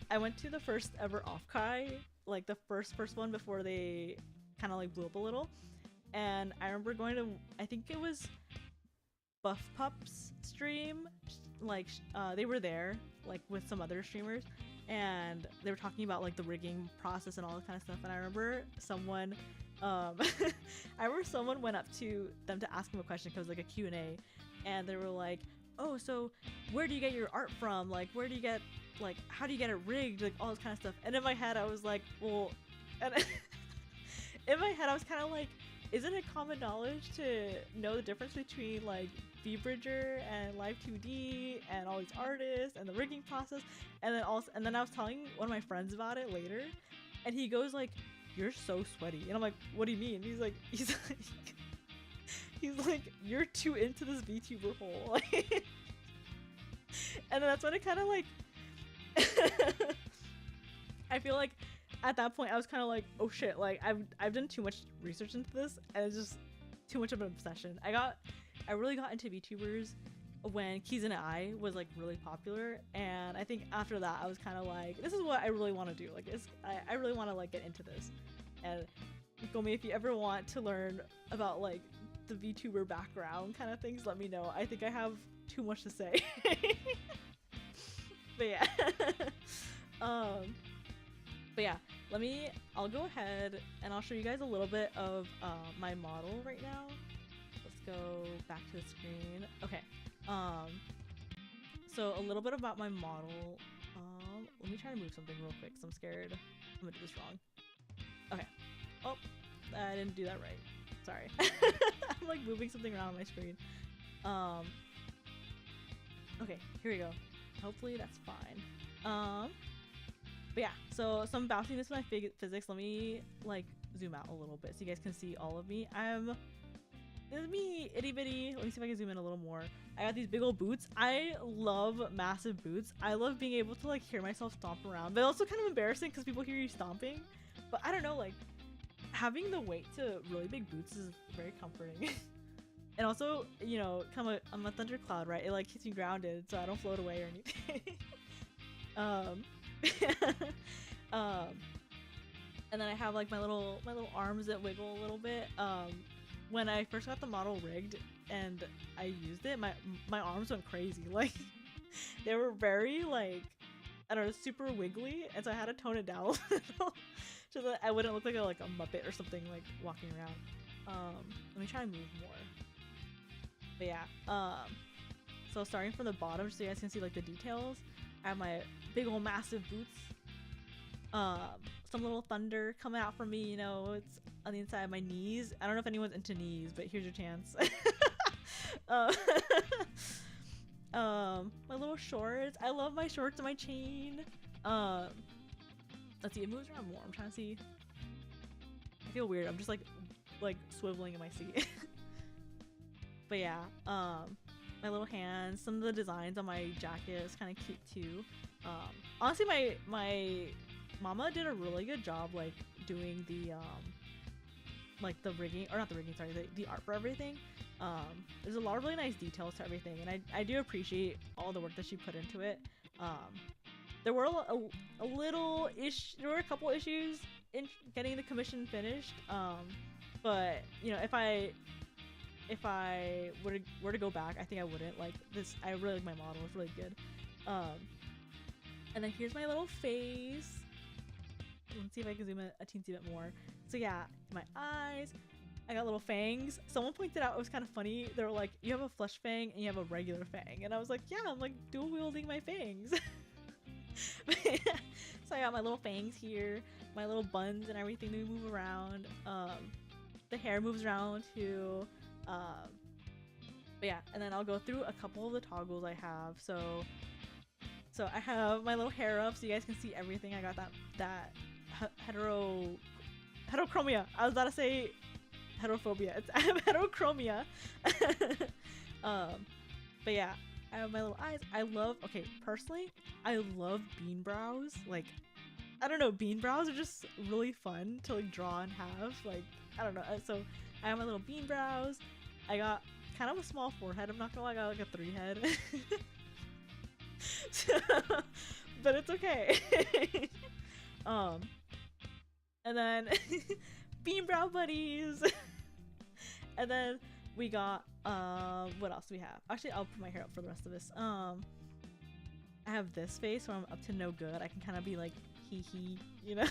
Speaker 1: the first ever off-kai, like the first one before they kind of like blew up a little. And I remember going to, I think it was Buff Pup's stream, like they were there like with some other streamers, and they were talking about like the rigging process and all that kind of stuff. And I remember someone went up to them to ask him a question because it was like a Q&A, and they were like, oh, so where do you get your art from? Like, where do you get, like, how do you get it rigged? Like, all this kind of stuff. And in my head, I was like, well, and in my head, I was kind of like, isn't it common knowledge to know the difference between, like, VBridger and Live 2D and all these artists and the rigging process? And then I was telling one of my friends about it later, and he goes like, you're so sweaty. And I'm like, what do you mean? He's like, you're too into this VTuber hole. And then that's when it kind of like, I feel like at that point I was kind of like, oh shit, like I've done too much research into this, and it's just too much of an obsession. I really got into VTubers when Keys and I was like really popular, and I think after that I was kind of like, this is what I really want to do. Like I really want to like get into this. And Gomi, if you ever want to learn about like the VTuber background kind of things, let me know. I think I have too much to say. But yeah. But yeah, I'll go ahead and I'll show you guys a little bit of my model right now. Let's go back to the screen. Okay. So a little bit about my model. Let me try to move something real quick because I'm scared I'm gonna do this wrong. Okay. Oh, I didn't do that right. Sorry. I'm like moving something around on my screen. Okay, here we go. Hopefully that's fine. But yeah, so some bounciness with my physics. Let me like zoom out a little bit so you guys can see all of me. This is me, itty bitty. Let me see if I can zoom in a little more. I got these big old boots. I love massive boots. I love being able to like hear myself stomp around, but also kind of embarrassing because people hear you stomping. But I don't know, like having the weight to really big boots is very comforting. And also, you know, I'm a thundercloud, right? It like keeps me grounded so I don't float away or anything. And then I have like my little arms that wiggle a little bit. When I first got the model rigged and I used it, my arms went crazy. Like they were very like, I don't know, super wiggly, and so I had to tone it down a little so that I wouldn't look like a Muppet or something like walking around. Let me try and move more. But yeah, so starting from the bottom so you guys can see like the details, I have my big old massive boots. Some little thunder coming out from me, you know, it's on the inside of my knees. I don't know if anyone's into knees, but here's your chance. My little shorts. I love my shorts and my chain. Let's see, it moves around more. I'm trying to see. I feel weird. I'm just like swiveling in my seat. But yeah, my little hands. Some of the designs on my jacket is kind of cute too. Honestly, my mama did a really good job like doing the like the rigging, or not the rigging, sorry, the art for everything. There's a lot of really nice details to everything, and I do appreciate all the work that she put into it. there were a little there were a couple issues in getting the commission finished. But you know, if I were to go back, I think I wouldn't. Like this, I really like my model. It's really good. And then here's my little face. Let's see if I can zoom in a teensy bit more. So yeah, my eyes. I got little fangs. Someone pointed out it was kind of funny. They were like, you have a flesh fang and you have a regular fang. And I was like, yeah, I'm like dual wielding my fangs. So I got my little fangs here, my little buns and everything. They move around. The hair moves around too. But yeah, and then I'll go through a couple of the toggles I have. So I have my little hair up so you guys can see everything. I got that heterochromia. I was about to say heterophobia. I have heterochromia. But yeah, I have my little eyes. Personally, I love bean brows. Like, I don't know, bean brows are just really fun to like draw and have. Like, I don't know. So I have my little bean brows. I got kind of a small forehead. I'm not gonna lie, I got like a 3 head. But it's okay. And then bean brow buddies. And then we got what else do we have? Actually, I'll put my hair up for the rest of this. I have this face where I'm up to no good. I can kind of be like hee hee, you know.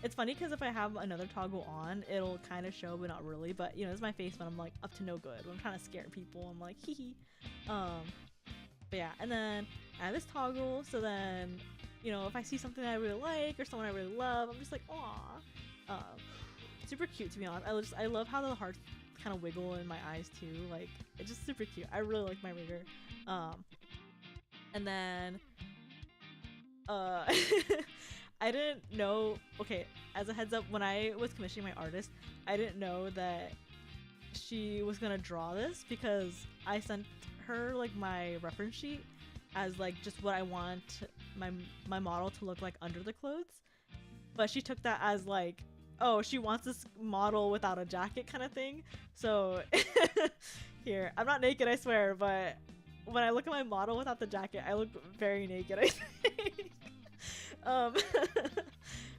Speaker 1: It's funny because if I have another toggle on, it'll kind of show, but not really. But you know, it's my face when I'm like up to no good. When I'm trying to scare people, I'm like hee hee. But yeah, and then I have this toggle. So then, you know, if I see something that I really like or someone I really love, I'm just like, aw. Super cute, to be honest. I love how the hearts kind of wiggle in my eyes too. Like, it's just super cute. I really like my rigger. And then I didn't know, okay, as a heads up, when I was commissioning my artist, I didn't know that she was gonna draw this because I sent her like my reference sheet as like just what I want my model to look like under the clothes, but she took that as like, oh, she wants this model without a jacket kind of thing. So here, I'm not naked, I swear, but when I look at my model without the jacket, I look very naked, I think.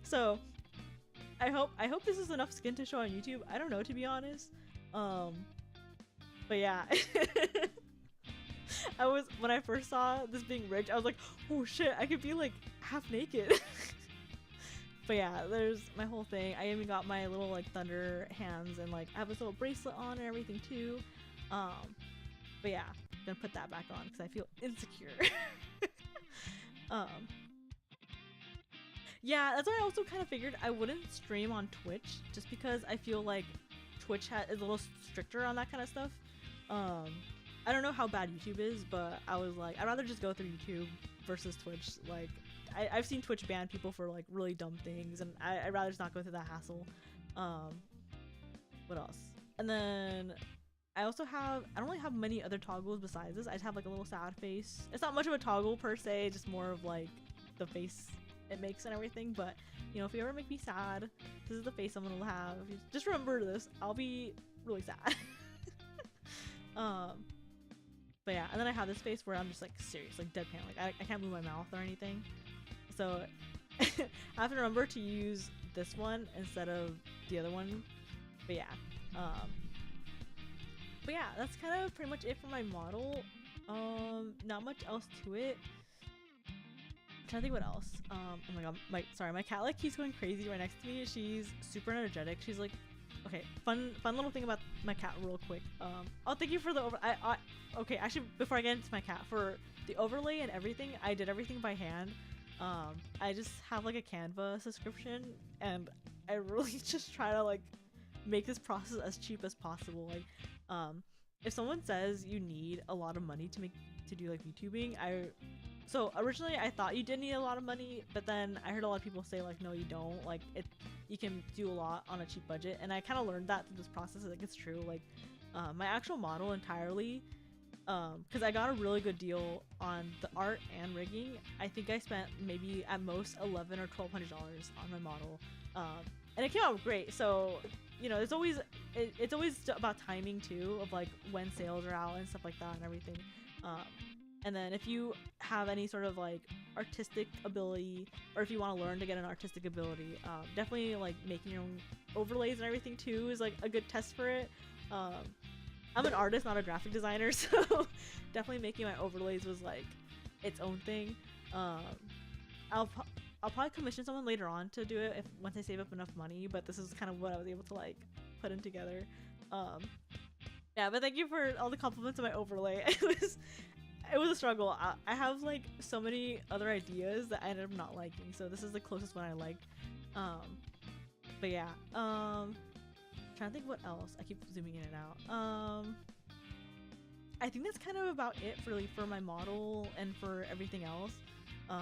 Speaker 1: So I hope this is enough skin to show on YouTube. I don't know, to be honest. But yeah. When I first saw this being rigged, I was like, oh shit, I could be like half naked. But yeah, there's my whole thing. I even got my little like thunder hands and like I have this little bracelet on and everything too. But yeah, I'm gonna put that back on because I feel insecure. Yeah, that's why I also kind of figured I wouldn't stream on Twitch just because I feel like Twitch is a little stricter on that kind of stuff. I don't know how bad YouTube is, but I was like, I'd rather just go through YouTube versus Twitch. Like, I've seen Twitch ban people for like really dumb things, and I'd rather just not go through that hassle. What else? And then I don't really have many other toggles besides this. I just have like a little sad face. It's not much of a toggle per se, just more of like the face it makes and everything. But you know, if you ever make me sad, this is the face I'm gonna have. Just remember this. I'll be really sad. But yeah, and then I have this face where I'm just like serious, like deadpan. Like I can't move my mouth or anything. So I have to remember to use this one instead of the other one. But yeah. But yeah, that's kind of pretty much it for my model. Not much else to it. I'm trying to think what else. Oh my god, my cat like keeps going crazy right next to me. She's super energetic. She's like, okay, fun little thing about my cat real quick. Oh, thank you for the okay, actually, before I get into my cat, for the overlay and everything, I did everything by hand. I just have like a Canva subscription, and I really just try to like make this process as cheap as possible. Like, if someone says you need a lot of money to do like VTubing, so originally I thought you did need a lot of money, but then I heard a lot of people say like, no, you don't. Like, you can do a lot on a cheap budget, and I kind of learned that through this process. I think it's true. Like, my actual model entirely, because I got a really good deal on the art and rigging. I think I spent maybe at most $1,100 or $1,200 on my model, and it came out great. So you know, it's always about timing too, of like when sales are out and stuff like that and everything. And then if you have any sort of like artistic ability, or if you want to learn to get an artistic ability, definitely like making your own overlays and everything too is like a good test for it. I'm an artist, not a graphic designer, so definitely making my overlays was like its own thing. I'll probably commission someone later on to do it if once I save up enough money, but this is kind of what I was able to like put in together. Yeah, but thank you for all the compliments on my overlay. It was a struggle. I have like so many other ideas that I ended up not liking, so this is the closest one I liked. But yeah, trying to think what else. I keep zooming in and out. I think that's kind of about it really for my model and for everything else. I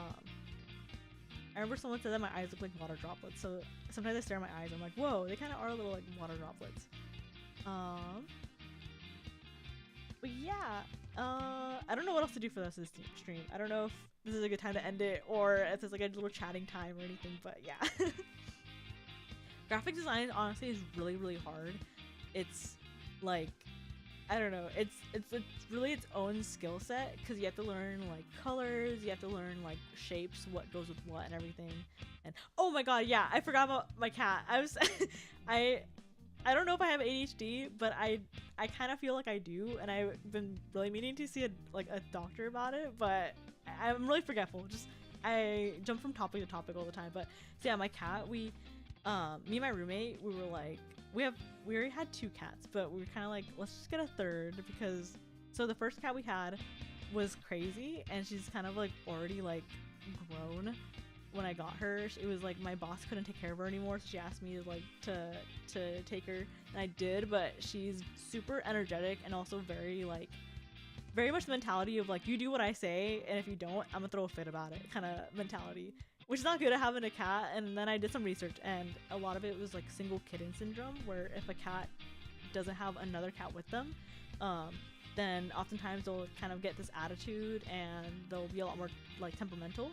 Speaker 1: remember someone said that my eyes look like water droplets, so sometimes I stare at my eyes and I'm like, whoa, they kind of are little like water droplets. But yeah, I don't know what else to do for the rest of this stream. I don't know if this is a good time to end it or if it's like a little chatting time or anything, but yeah. Graphic design honestly is really, really hard. It's like, I don't know, it's really its own skill set because you have to learn like colors, you have to learn like shapes, what goes with what and everything. And oh my god, yeah, I forgot about my cat. I don't know if I have ADHD, but I kind of feel like I do, and I've been really meaning to see a doctor about it, but I'm really forgetful. I jump from topic to topic all the time. But so yeah, my cat, me and my roommate, we were like, we already had 2 cats, but we were kind of like, let's just get a third because so the first cat we had was crazy, and she's kind of like already like grown. When I got her, it was like my boss couldn't take care of her anymore, so she asked me to take her, and I did. But she's super energetic and also very much the mentality of like, you do what I say, and if you don't, I'm gonna throw a fit about it kind of mentality, which is not good at having a cat. And then I did some research, and a lot of it was like single kitten syndrome, where if a cat doesn't have another cat with them, then oftentimes they'll kind of get this attitude and they'll be a lot more like temperamental.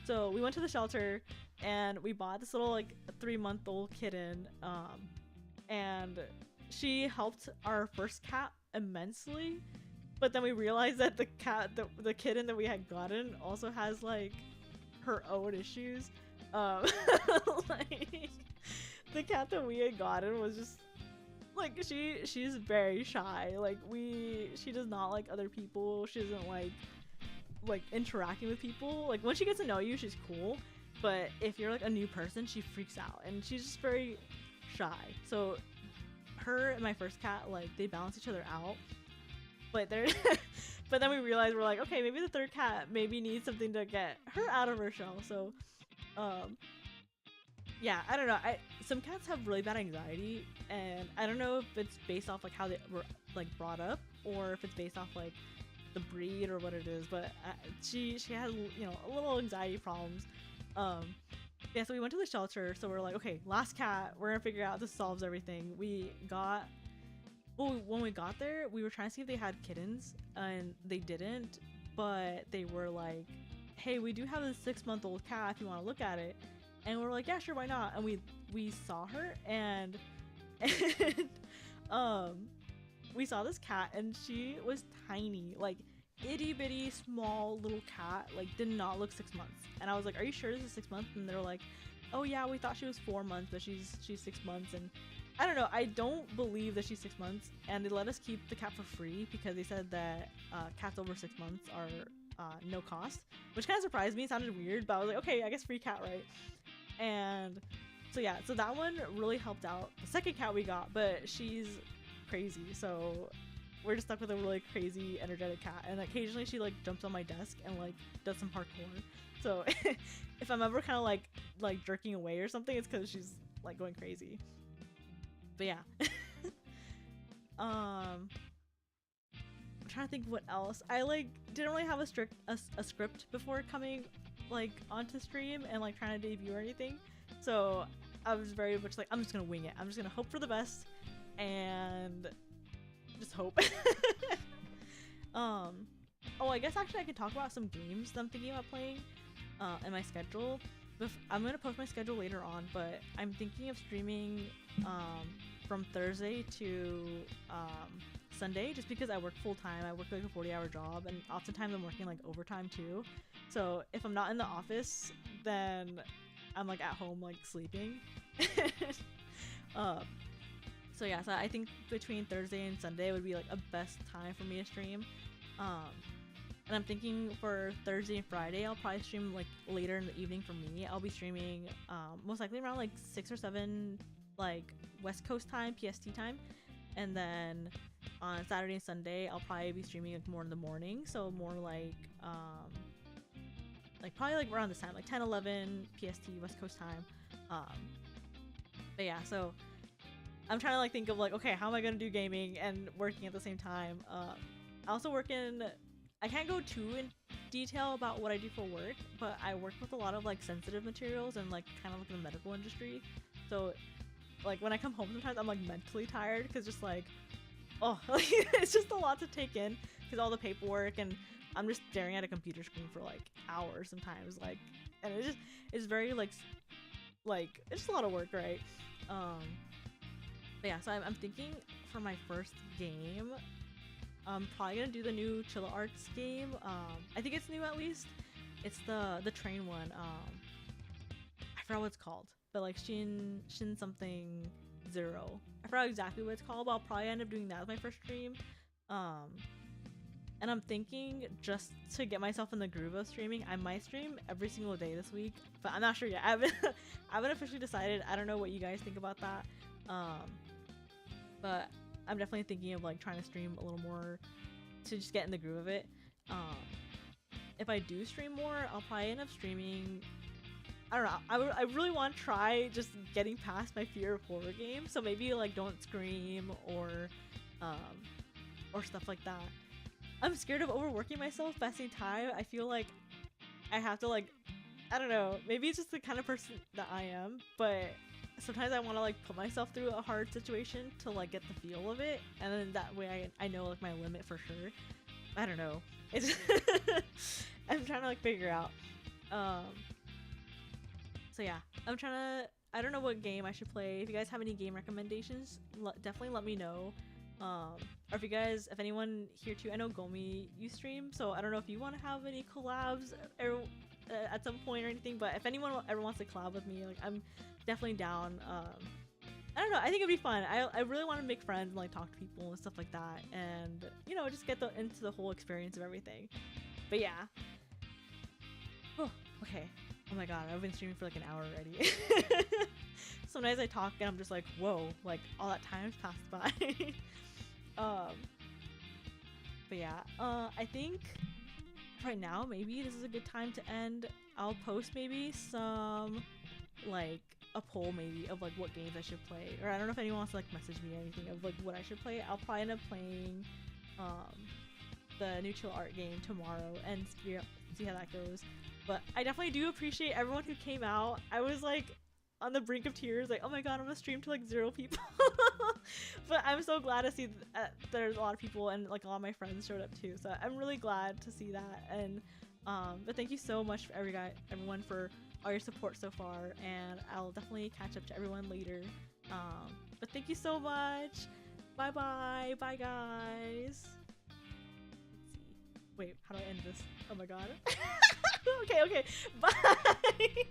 Speaker 1: So we went to the shelter and we bought this little like 3-month-old kitten, and she helped our first cat immensely. But then we realized that the kitten that we had gotten also has like her own issues. Like the cat that we had gotten was just like she's very shy. Like she does not like other people. She doesn't like interacting with people. Like when she gets to know you, she's cool, but if you're like a new person, she freaks out and she's just very shy. So her and my first cat, like, they balance each other out, but they're but then we realized, we're like, okay, maybe the third cat maybe needs something to get her out of her shell. So yeah, I don't know, some cats have really bad anxiety, and I don't know if it's based off like how they were like brought up, or if it's based off like the breed or what it is, but she has, you know, a little anxiety problems. Yeah, so we went to the shelter, so we're like, okay, last cat, we're gonna figure out this solves everything. When we got there, we were trying to see if they had kittens, and they didn't, but they were like, hey, we do have this 6-month-old cat if you want to look at it. And we're like, yeah, sure, why not? And we saw her, and we saw this cat, and she was tiny, like itty bitty small little cat, like did not look 6 months. And I was like, are you sure this is 6 months? And they're like, oh yeah, we thought she was 4 months, but she's 6 months. And I don't know, I don't believe that she's 6 months. And they let us keep the cat for free because they said that cats over 6 months are no cost, which kind of surprised me. It sounded weird, but I was like, okay, I guess free cat, right? And so yeah, so that one really helped out the second cat we got, but she's crazy, so we're just stuck with a really crazy energetic cat. And occasionally she like jumps on my desk and like does some parkour, so if I'm ever kind of like jerking away or something, it's because she's like going crazy. But yeah. I'm trying to think what else. I like didn't really have a script before coming like onto stream and like trying to debut or anything, so I was very much like, I'm just gonna wing it. I'm just gonna hope for the best and just hope. Oh, I guess actually I could talk about some games that I'm thinking about playing in my schedule. I'm gonna post my schedule later on, but I'm thinking of streaming from Thursday to Sunday, just because I work full time. I work like a 40-hour job, and oftentimes I'm working like overtime too. So if I'm not in the office, then I'm like at home like sleeping. um, so yeah, so I think between Thursday and Sunday would be like a best time for me to stream. And I'm thinking for Thursday and Friday, I'll probably stream like later in the evening for me. I'll be streaming most likely around like 6 or 7 like West Coast time, PST time. And then on Saturday and Sunday, I'll probably be streaming like more in the morning. So more like probably like around this time, like 10, 11 PST West Coast time. But yeah, so I'm trying to like think of like, okay, how am I gonna do gaming and working at the same time? I also work in, I can't go too in detail about what I do for work, but I work with a lot of like sensitive materials and like kind of like the medical industry. So like when I come home sometimes I'm like mentally tired because just like, oh, like, it's just a lot to take in because all the paperwork, and I'm just staring at a computer screen for like hours sometimes, like, and it's very like it's just a lot of work, right? But yeah, so I'm thinking for my first game, I'm probably gonna do the new Chilla Arts game. I think it's new at least. It's the train one. I forgot what it's called, but like Shin something Zero. I forgot exactly what it's called, but I'll probably end up doing that as my first stream. And I'm thinking just to get myself in the groove of streaming, I might stream every single day this week, but I'm not sure yet. I haven't officially decided. I don't know what you guys think about that. But I'm definitely thinking of like trying to stream a little more to just get in the groove of it. If I do stream more, I'll probably end up streaming, I don't know, I really want to try just getting past my fear of horror games. So maybe like Don't Scream or stuff like that. I'm scared of overworking myself, but at the same time, I feel like I have to like, I don't know, maybe it's just the kind of person that I am, but sometimes I want to like put myself through a hard situation to like get the feel of it, and then that way I know like my limit for sure. I don't know, it's I'm trying to like figure out. So yeah, I don't know what game I should play. If you guys have any game recommendations, definitely let me know. Or if anyone here too, I know Gomi, you stream, so I don't know if you want to have any collabs at some point or anything, but if anyone ever wants to collab with me, like, I'm definitely down. I don't know, I think it'd be fun. I really want to make friends and like talk to people and stuff like that, and you know, just get into the whole experience of everything. But yeah. Oh, okay. Oh my god, I've been streaming for like an hour already. Sometimes I talk and I'm just like, whoa, like all that time's passed by. But yeah, I think right now maybe this is a good time to end. I'll post maybe some like a poll maybe of like what games I should play, or I don't know if anyone wants to like message me or anything of like what I should play. I'll probably end up playing the new Chill Art game tomorrow and see how that goes. But I definitely do appreciate everyone who came out. I was like on the brink of tears, like, oh my god, I'm gonna stream to like 0 people. But I'm so glad to see that there's a lot of people, and like a lot of my friends showed up too, so I'm really glad to see that. And but thank you so much for everyone for all your support so far, and I'll definitely catch up to everyone later. But thank you so much. Bye guys. Let's see, wait, how do I end this? Oh my god. Okay, bye.